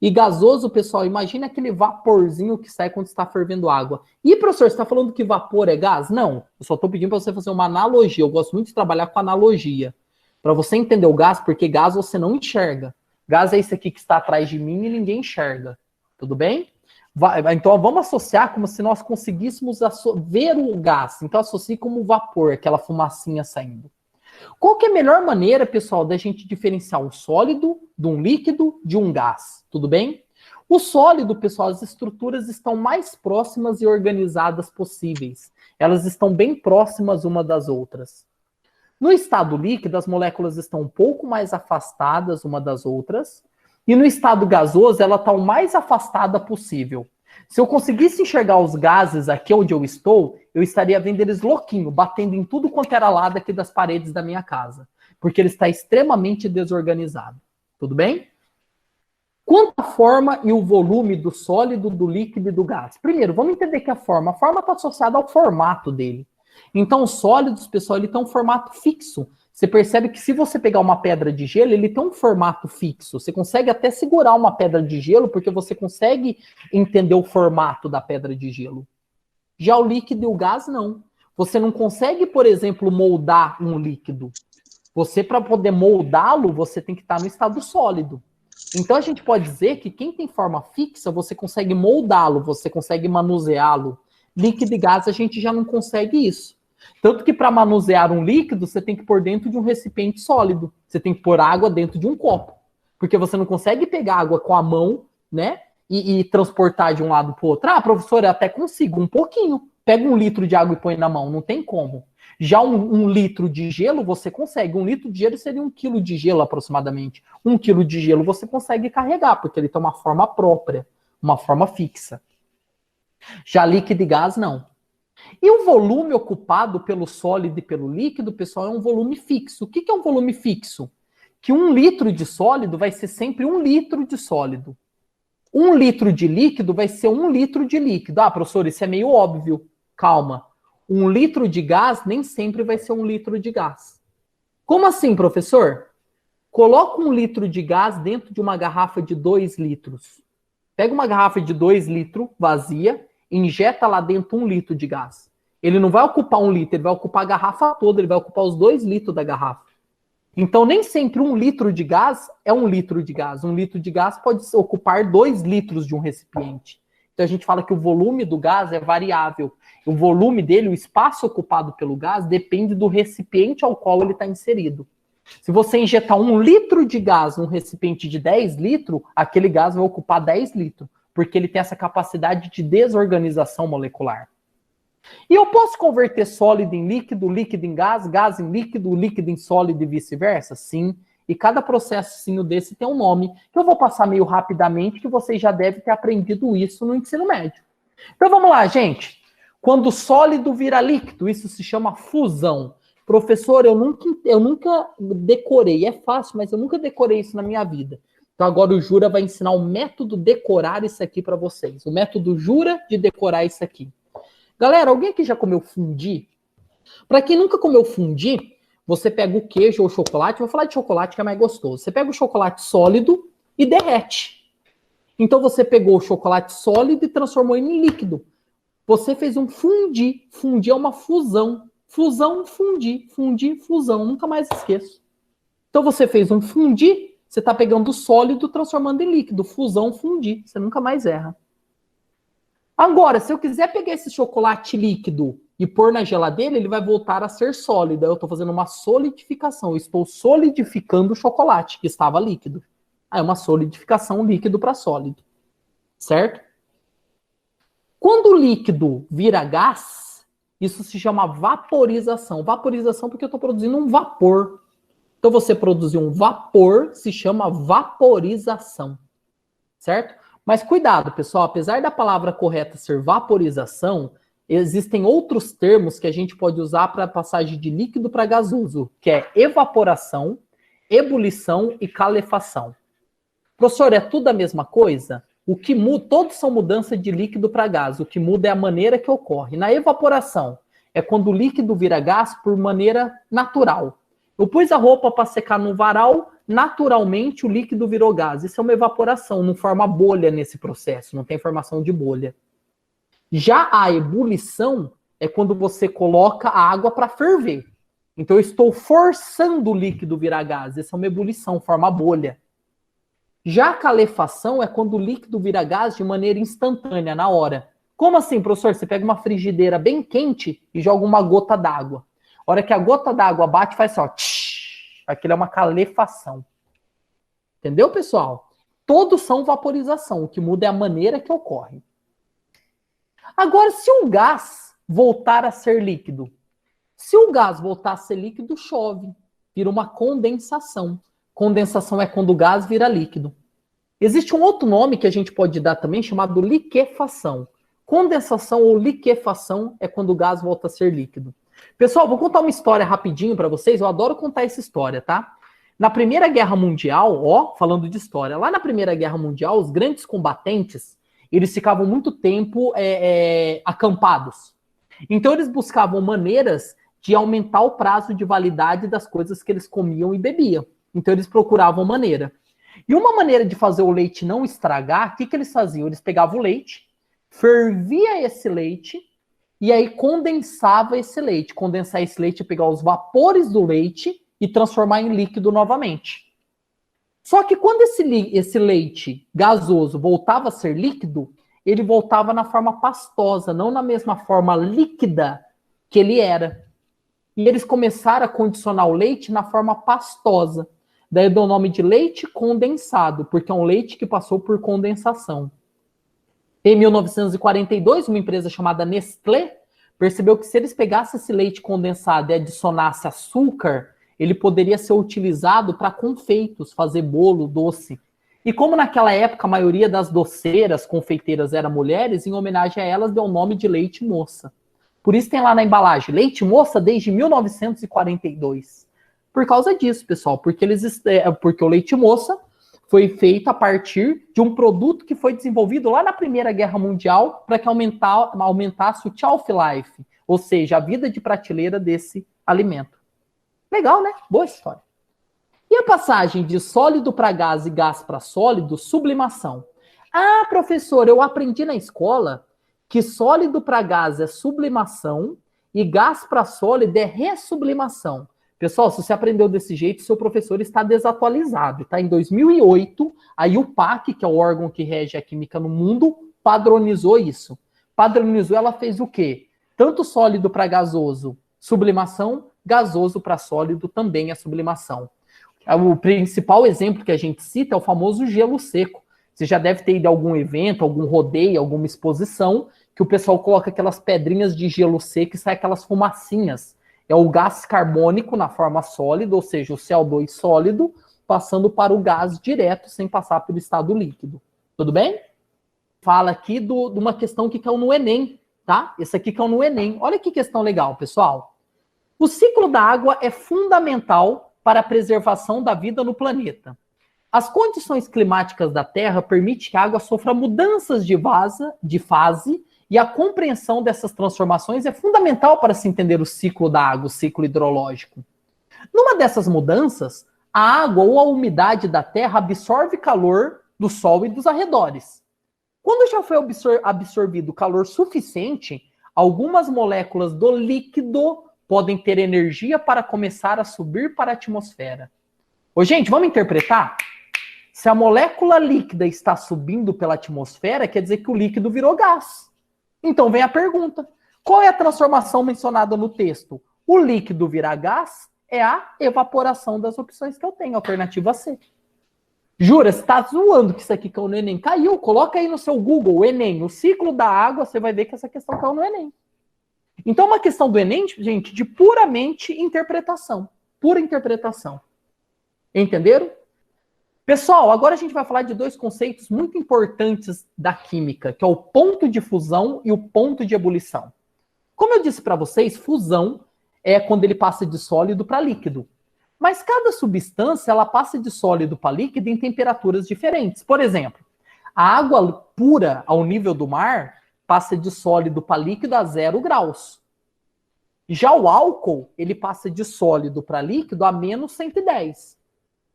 E gasoso, pessoal, imagine aquele vaporzinho que sai quando está fervendo água. E, professor, você está falando que vapor é gás? Não, eu só estou pedindo para você fazer uma analogia. Eu gosto muito de trabalhar com analogia. Para você entender o gás, porque gás você não enxerga. Gás é esse aqui que está atrás de mim e ninguém enxerga. Tudo bem? Então, vamos associar como se nós conseguíssemos ver o gás. Então, associe como vapor, aquela fumacinha saindo. Qual que é a melhor maneira, pessoal, da gente diferenciar um sólido de um líquido de um gás? Tudo bem? O sólido, pessoal, as estruturas estão mais próximas e organizadas possíveis. Elas estão bem próximas uma das outras. No estado líquido, as moléculas estão um pouco mais afastadas uma das outras. E no estado gasoso, ela está o mais afastada possível. Se eu conseguisse enxergar os gases aqui onde eu estou, eu estaria vendo eles louquinho, batendo em tudo quanto era lado aqui das paredes da minha casa. Porque ele está extremamente desorganizado. Tudo bem? Quanto à forma e o volume do sólido, do líquido e do gás? Primeiro, vamos entender que a forma está associada ao formato dele. Então, os sólidos, pessoal, ele tem um formato fixo. Você percebe que se você pegar uma pedra de gelo, ele tem um formato fixo. Você consegue até segurar uma pedra de gelo, porque você consegue entender o formato da pedra de gelo. Já o líquido e o gás, não. Você não consegue, por exemplo, moldar um líquido. Você, para poder moldá-lo, você tem que estar no estado sólido. Então, a gente pode dizer que quem tem forma fixa, você consegue moldá-lo, você consegue manuseá-lo. Líquido e gás, a gente já não consegue isso. Tanto que para manusear um líquido, você tem que pôr dentro de um recipiente sólido. Você tem que pôr água dentro de um copo. Porque você não consegue pegar água com a mão, né? E transportar de um lado para o outro. Ah, professor, eu até consigo, um pouquinho. Pega 1 litro de água e põe na mão. Não tem como. Já um litro de gelo, você consegue. 1 litro de gelo seria 1 quilo de gelo, aproximadamente. 1 quilo de gelo você consegue carregar, porque ele tem uma forma própria, uma forma fixa. Já líquido e gás, não. E o volume ocupado pelo sólido e pelo líquido, pessoal, é um volume fixo. O que é um volume fixo? Que 1 litro de sólido vai ser sempre 1 litro de sólido. 1 litro de líquido vai ser 1 litro de líquido. Ah, professor, isso é meio óbvio. Calma. 1 litro de gás nem sempre vai ser 1 litro de gás. Como assim, professor? Coloca 1 litro de gás dentro de uma garrafa de 2 litros. Pega uma garrafa de 2 litros vazia, injeta lá dentro 1 litro de gás. Ele não vai ocupar 1 litro, ele vai ocupar a garrafa toda, ele vai ocupar os 2 litros da garrafa. Então, nem sempre 1 litro de gás é 1 litro de gás. 1 litro de gás pode ocupar 2 litros de um recipiente. Então, a gente fala que o volume do gás é variável. O volume dele, o espaço ocupado pelo gás, depende do recipiente ao qual ele está inserido. Se você injetar 1 litro de gás num recipiente de 10 litros, aquele gás vai ocupar 10 litros. Porque ele tem essa capacidade de desorganização molecular. E eu posso converter sólido em líquido, líquido em gás, gás em líquido, líquido em sólido e vice-versa? Sim, e cada processinho desse tem um nome, que eu vou passar meio rapidamente, que vocês já devem ter aprendido isso no ensino médio. Então vamos lá, gente. Quando o sólido vira líquido, isso se chama fusão. Professor, eu nunca decorei, é fácil, mas eu nunca decorei isso na minha vida. Então agora o Jura vai ensinar o método decorar isso aqui para vocês. O método Jura de decorar isso aqui. Galera, alguém aqui já comeu fundi? Para quem nunca comeu fundi, você pega o queijo ou o chocolate, vou falar de chocolate que é mais gostoso. Você pega o chocolate sólido e derrete. Então você pegou o chocolate sólido e transformou em líquido. Você fez um fundi. Fundi é uma fusão. Fusão, fundi. Fundi, fusão. Nunca mais esqueço. Então você fez um fundi, você está pegando o sólido transformando em líquido. Fusão, fundi. Você nunca mais erra. Agora, se eu quiser pegar esse chocolate líquido e pôr na geladeira, ele vai voltar a ser sólido. Eu estou fazendo uma solidificação. Eu estou solidificando o chocolate, que estava líquido. É uma solidificação líquido para sólido. Certo? Quando o líquido vira gás, isso se chama vaporização. Vaporização porque eu estou produzindo um vapor. Então, você produzir um vapor se chama vaporização. Certo? Mas cuidado, pessoal, apesar da palavra correta ser vaporização, existem outros termos que a gente pode usar para passagem de líquido para gasoso, que é evaporação, ebulição e calefação. Professor, é tudo a mesma coisa? O que muda, todos são mudança de líquido para gás, o que muda é a maneira que ocorre. Na evaporação, é quando o líquido vira gás por maneira natural. Eu pus a roupa para secar no varal, naturalmente o líquido virou gás. Isso é uma evaporação, não forma bolha nesse processo, não tem formação de bolha. Já a ebulição é quando você coloca a água para ferver. Então eu estou forçando o líquido virar gás. Isso é uma ebulição, forma bolha. Já a calefação é quando o líquido vira gás de maneira instantânea, na hora. Como assim, professor? Você pega uma frigideira bem quente e joga uma gota d'água. A hora que a gota d'água bate, faz assim, ó. Tsh, aquilo é uma calefação. Entendeu, pessoal? Todos são vaporização. O que muda é a maneira que ocorre. Agora, se o gás voltar a ser líquido, se o gás voltar a ser líquido, chove. Vira uma condensação. Condensação é quando o gás vira líquido. Existe um outro nome que a gente pode dar também, chamado liquefação. Condensação ou liquefação é quando o gás volta a ser líquido. Pessoal, vou contar uma história rapidinho para vocês. Eu adoro contar essa história, tá? Na Primeira Guerra Mundial, ó, falando de história, lá na Primeira Guerra Mundial, os grandes combatentes, eles ficavam muito tempo acampados. Então, eles buscavam maneiras de aumentar o prazo de validade das coisas que eles comiam e bebiam. Então, eles procuravam maneira. E uma maneira de fazer o leite não estragar, o que eles faziam? Eles pegavam o leite, fervia esse leite, e aí condensava esse leite. Condensar esse leite é pegar os vapores do leite e transformar em líquido novamente. Só que quando esse leite gasoso voltava a ser líquido, ele voltava na forma pastosa, não na mesma forma líquida que ele era. E eles começaram a condicionar o leite na forma pastosa. Daí deu o nome de leite condensado, porque é um leite que passou por condensação. Em 1942, uma empresa chamada Nestlé percebeu que se eles pegassem esse leite condensado e adicionassem açúcar, ele poderia ser utilizado para confeitos, fazer bolo, doce. E como naquela época a maioria das doceiras, confeiteiras eram mulheres, em homenagem a elas deu o nome de leite moça. Por isso tem lá na embalagem, leite moça desde 1942. Por causa disso, pessoal, porque o leite moça foi feito a partir de um produto que foi desenvolvido lá na Primeira Guerra Mundial para que aumentasse o shelf life, ou seja, a vida de prateleira desse alimento. Legal, né? Boa história. E a passagem de sólido para gás e gás para sólido, sublimação. Ah, professor, eu aprendi na escola que sólido para gás é sublimação e gás para sólido é ressublimação. Pessoal, se você aprendeu desse jeito, seu professor está desatualizado. Tá? Em 2008, a IUPAC, que é o órgão que rege a química no mundo, padronizou isso. Padronizou, ela fez o quê? Tanto sólido para gasoso, sublimação, gasoso para sólido também é sublimação. O principal exemplo que a gente cita é o famoso gelo seco. Você já deve ter ido a algum evento, algum rodeio, alguma exposição, que o pessoal coloca aquelas pedrinhas de gelo seco e sai aquelas fumacinhas. É o gás carbônico na forma sólida, ou seja, o CO2 sólido, passando para o gás direto, sem passar pelo estado líquido. Tudo bem? Fala aqui de uma questão que caiu no Enem, tá? Esse aqui caiu no Enem. Olha que questão legal, pessoal. O ciclo da água é fundamental para a preservação da vida no planeta. As condições climáticas da Terra permitem que a água sofra mudanças de fase, e a compreensão dessas transformações é fundamental para se entender o ciclo da água, o ciclo hidrológico. Numa dessas mudanças, a água ou a umidade da Terra absorve calor do Sol e dos arredores. Quando já foi absorvido calor suficiente, algumas moléculas do líquido podem ter energia para começar a subir para a atmosfera. Ô, gente, vamos interpretar? Se a molécula líquida está subindo pela atmosfera, quer dizer que o líquido virou gás. Então vem a pergunta: qual é a transformação mencionada no texto? O líquido virar gás é a evaporação das opções que eu tenho, alternativa C. Jura, você está zoando que isso aqui caiu no Enem? Caiu, coloca aí no seu Google, Enem, o ciclo da água, você vai ver que essa questão caiu no Enem. Então é uma questão do Enem, gente, de puramente interpretação. Pura interpretação. Entenderam? Pessoal, agora a gente vai falar de dois conceitos muito importantes da química, que é o ponto de fusão e o ponto de ebulição. Como eu disse para vocês, fusão é quando ele passa de sólido para líquido. Mas cada substância, ela passa de sólido para líquido em temperaturas diferentes. Por exemplo, a água pura ao nível do mar passa de sólido para líquido a 0 graus. Já o álcool, ele passa de sólido para líquido a menos 110.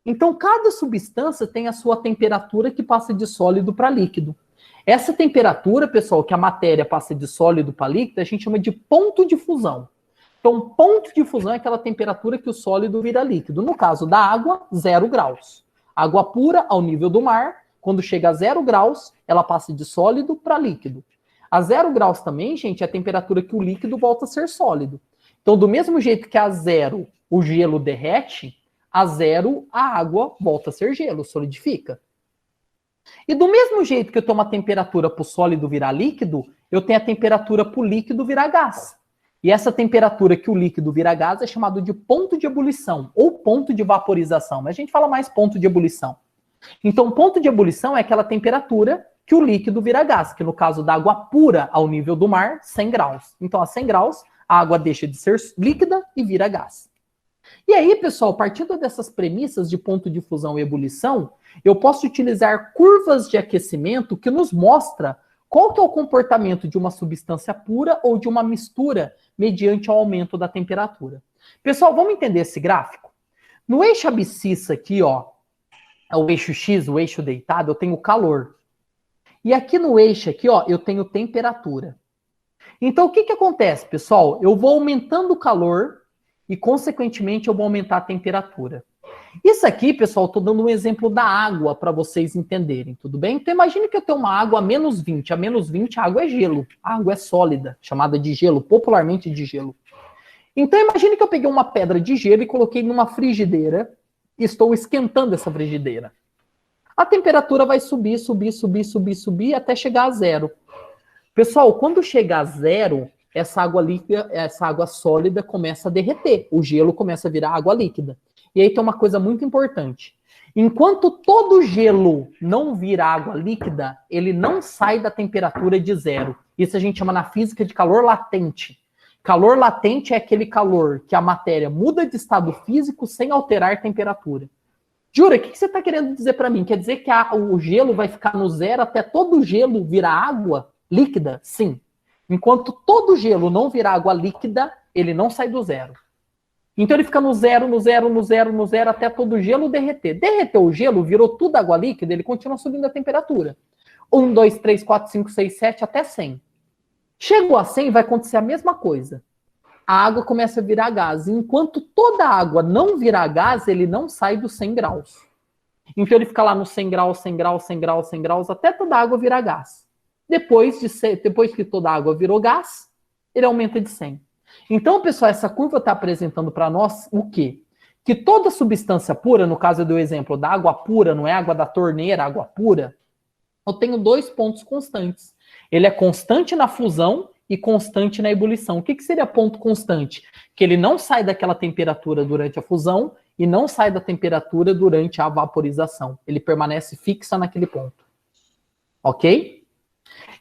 Então, cada substância tem a sua temperatura que passa de sólido para líquido. Essa temperatura, pessoal, que a matéria passa de sólido para líquido, a gente chama de ponto de fusão. Então, ponto de fusão é aquela temperatura que o sólido vira líquido. No caso da água, 0 graus. Água pura, ao nível do mar, quando chega a 0 graus, ela passa de sólido para líquido. A 0 graus também, gente, é a temperatura que o líquido volta a ser sólido. Então, do mesmo jeito que a 0 o gelo derrete, a 0 a água volta a ser gelo, solidifica. E do mesmo jeito que eu tenho uma temperatura para o sólido virar líquido, eu tenho a temperatura para o líquido virar gás. E essa temperatura que o líquido vira gás é chamado de ponto de ebulição ou ponto de vaporização. Mas a gente fala mais ponto de ebulição. Então, ponto de ebulição é aquela temperatura que o líquido vira gás, que no caso da água pura ao nível do mar, 100 graus. Então, a 100 graus, a água deixa de ser líquida e vira gás. E aí, pessoal, partindo dessas premissas de ponto de fusão e ebulição, eu posso utilizar curvas de aquecimento que nos mostra qual que é o comportamento de uma substância pura ou de uma mistura mediante o aumento da temperatura. Pessoal, vamos entender esse gráfico? No eixo abscissa aqui, ó, é o eixo X, o eixo deitado, eu tenho calor. E aqui no eixo aqui, ó, eu tenho temperatura. Então, o que que acontece, pessoal? Eu vou aumentando o calor e, consequentemente, eu vou aumentar a temperatura. Isso aqui, pessoal, estou dando um exemplo da água para vocês entenderem, tudo bem? Então, imagine que eu tenho uma água a menos 20. A menos 20, a água é gelo. A água é sólida, chamada de gelo, popularmente de gelo. Então, imagine que eu peguei uma pedra de gelo e coloquei numa frigideira e estou esquentando essa frigideira. A temperatura vai subir, subir, subir, subir, subir, até chegar a 0. Pessoal, quando chegar a 0, essa água líquida, essa água sólida começa a derreter. O gelo começa a virar água líquida. E aí tem uma coisa muito importante. Enquanto todo gelo não vira água líquida, ele não sai da temperatura de 0. Isso a gente chama na física de calor latente. Calor latente é aquele calor que a matéria muda de estado físico sem alterar a temperatura. Jura, o que você está querendo dizer para mim? Quer dizer que o gelo vai ficar no 0 até todo o gelo virar água líquida? Sim. Enquanto todo gelo não virar água líquida, ele não sai do 0. Então ele fica no 0, no 0, no 0, no 0, até todo o gelo derreter. Derreteu o gelo, virou tudo água líquida, ele continua subindo a temperatura. 1, 2, 3, 4, 5, 6, 7, até 100. Chegou a 100, vai acontecer a mesma coisa. A água começa a virar gás. Enquanto toda a água não virar gás, ele não sai dos 100 graus. Então ele fica lá no 100 graus, 100 graus, 100 graus, 100 graus, até toda a água virar gás. Depois que toda a água virou gás, ele aumenta de 100. Então, pessoal, essa curva está apresentando para nós o quê? Que toda substância pura, no caso do exemplo da água pura, não é água da torneira, água pura, eu tenho 2 pontos constantes. Ele é constante na fusão e constante na ebulição. O que seria ponto constante? Que ele não sai daquela temperatura durante a fusão e não sai da temperatura durante a vaporização. Ele permanece fixa naquele ponto. Ok?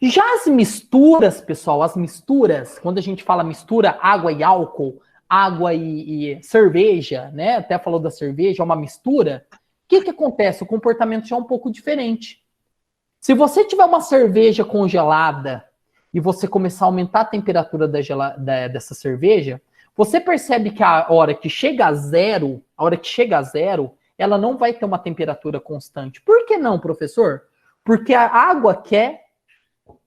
Já as misturas, pessoal, as misturas, quando a gente fala mistura água e álcool, água e cerveja, né? Até falou da cerveja, é uma mistura. O que acontece? O comportamento já é um pouco diferente. Se você tiver uma cerveja congelada e você começar a aumentar a temperatura dessa cerveja, você percebe que a hora que chega a zero, ela não vai ter uma temperatura constante. Por que não, professor? Porque a água quer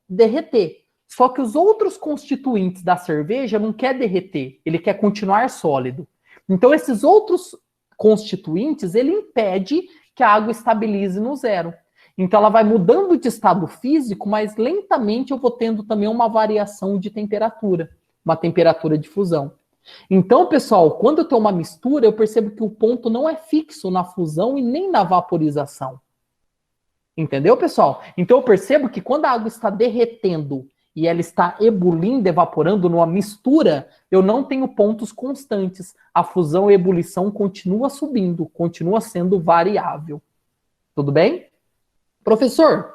derreter. Só que os outros constituintes da cerveja não quer derreter, ele quer continuar sólido. Então esses outros constituintes, ele impede que a água estabilize no zero. Então ela vai mudando de estado físico, mas lentamente eu vou tendo também uma variação de temperatura, uma temperatura de fusão. Então, pessoal, quando eu tenho uma mistura, eu percebo que o ponto não é fixo na fusão e nem na vaporização. Entendeu, pessoal? Então eu percebo que quando a água está derretendo e ela está ebulindo, evaporando numa mistura, eu não tenho pontos constantes. A fusão e a ebulição continua subindo, continua sendo variável. Tudo bem? Professor,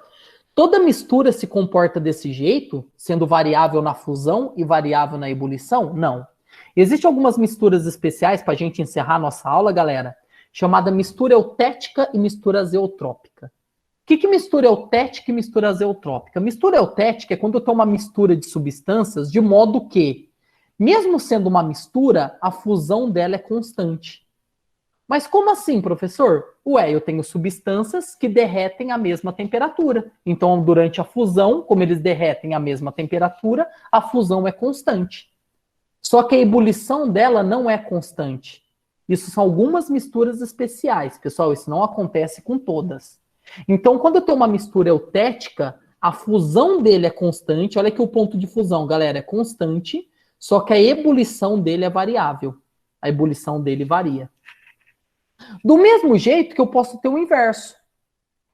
toda mistura se comporta desse jeito, sendo variável na fusão e variável na ebulição? Não. Existem algumas misturas especiais para a gente encerrar nossa aula, galera, chamada mistura eutética e mistura azeotrópica. O que mistura eutética e mistura azeotrópica? Mistura eutética é quando eu tenho uma mistura de substâncias de modo que, mesmo sendo uma mistura, a fusão dela é constante. Mas como assim, professor? Ué, eu tenho substâncias que derretem à mesma temperatura. Então, durante a fusão, como eles derretem à mesma temperatura, a fusão é constante. Só que a ebulição dela não é constante. Isso são algumas misturas especiais. Pessoal, isso não acontece com todas. Então, quando eu tenho uma mistura eutética, a fusão dele é constante. Olha aqui o ponto de fusão, galera, é constante, só que a ebulição dele é variável. A ebulição dele varia. Do mesmo jeito que eu posso ter o inverso.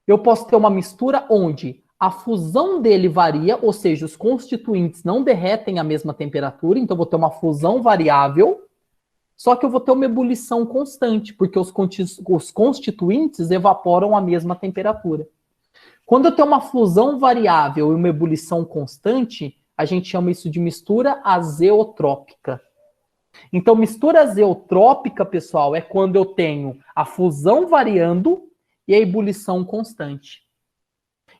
Eu posso ter uma mistura onde a fusão dele varia, ou seja, os constituintes não derretem à mesma temperatura, então eu vou ter uma fusão variável, só que eu vou ter uma ebulição constante, porque os constituintes evaporam à mesma temperatura. Quando eu tenho uma fusão variável e uma ebulição constante, a gente chama isso de mistura azeotrópica. Então, mistura azeotrópica, pessoal, é quando eu tenho a fusão variando e a ebulição constante.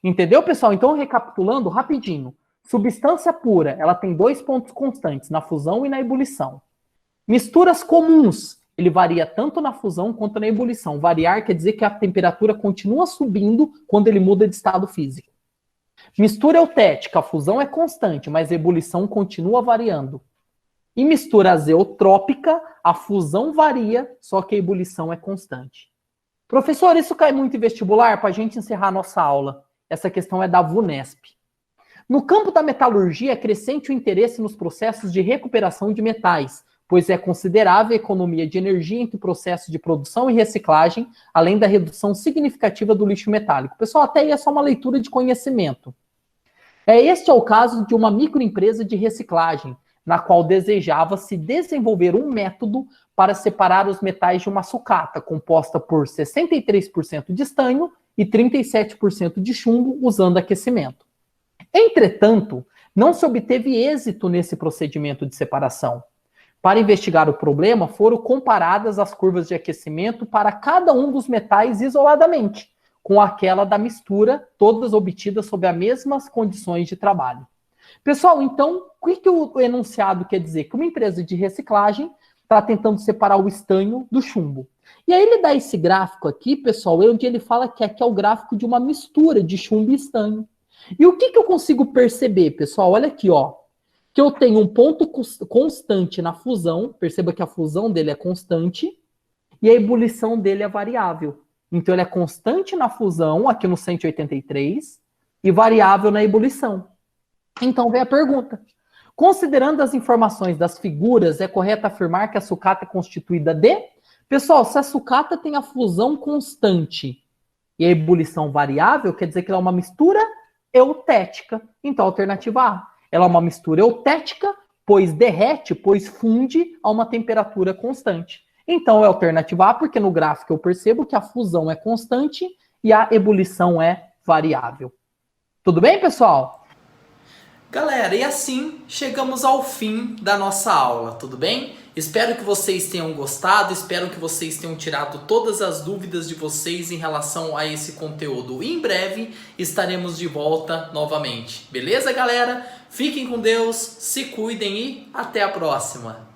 Entendeu, pessoal? Então, recapitulando rapidinho. Substância pura, ela tem 2 pontos constantes, na fusão e na ebulição. Misturas comuns, ele varia tanto na fusão quanto na ebulição. Variar quer dizer que a temperatura continua subindo quando ele muda de estado físico. Mistura eutética, a fusão é constante, mas a ebulição continua variando. E mistura azeotrópica, a fusão varia, só que a ebulição é constante. Professor, isso cai muito em vestibular para a gente encerrar a nossa aula. Essa questão é da VUNESP. No campo da metalurgia, é crescente o interesse nos processos de recuperação de metais, pois é considerável a economia de energia entre o processo de produção e reciclagem, além da redução significativa do lixo metálico. Pessoal, até aí é só uma leitura de conhecimento. Este é o caso de uma microempresa de reciclagem, na qual desejava-se desenvolver um método para separar os metais de uma sucata, composta por 63% de estanho e 37% de chumbo, usando aquecimento. Entretanto, não se obteve êxito nesse procedimento de separação. Para investigar o problema, foram comparadas as curvas de aquecimento para cada um dos metais isoladamente, com aquela da mistura, todas obtidas sob as mesmas condições de trabalho. Pessoal, então, o que o enunciado quer dizer? Que uma empresa de reciclagem está tentando separar o estanho do chumbo. E aí ele dá esse gráfico aqui, pessoal, onde ele fala que aqui é o gráfico de uma mistura de chumbo e estanho. E o que eu consigo perceber, pessoal? Olha aqui, ó. Que eu tenho um ponto constante na fusão, perceba que a fusão dele é constante, e a ebulição dele é variável. Então ele é constante na fusão, aqui no 183, e variável na ebulição. Então vem a pergunta. Considerando as informações das figuras, é correto afirmar que a sucata é constituída de... Pessoal, se a sucata tem a fusão constante e a ebulição variável, quer dizer que ela é uma mistura eutética. Então, alternativa A. Ela é uma mistura eutética, pois derrete, pois funde a uma temperatura constante. Então é a alternativa A, porque no gráfico eu percebo que a fusão é constante e a ebulição é variável. Tudo bem, pessoal? Galera, e assim chegamos ao fim da nossa aula, tudo bem? Espero que vocês tenham gostado, espero que vocês tenham tirado todas as dúvidas de vocês em relação a esse conteúdo. Em breve estaremos de volta novamente, beleza, galera? Fiquem com Deus, se cuidem e até a próxima!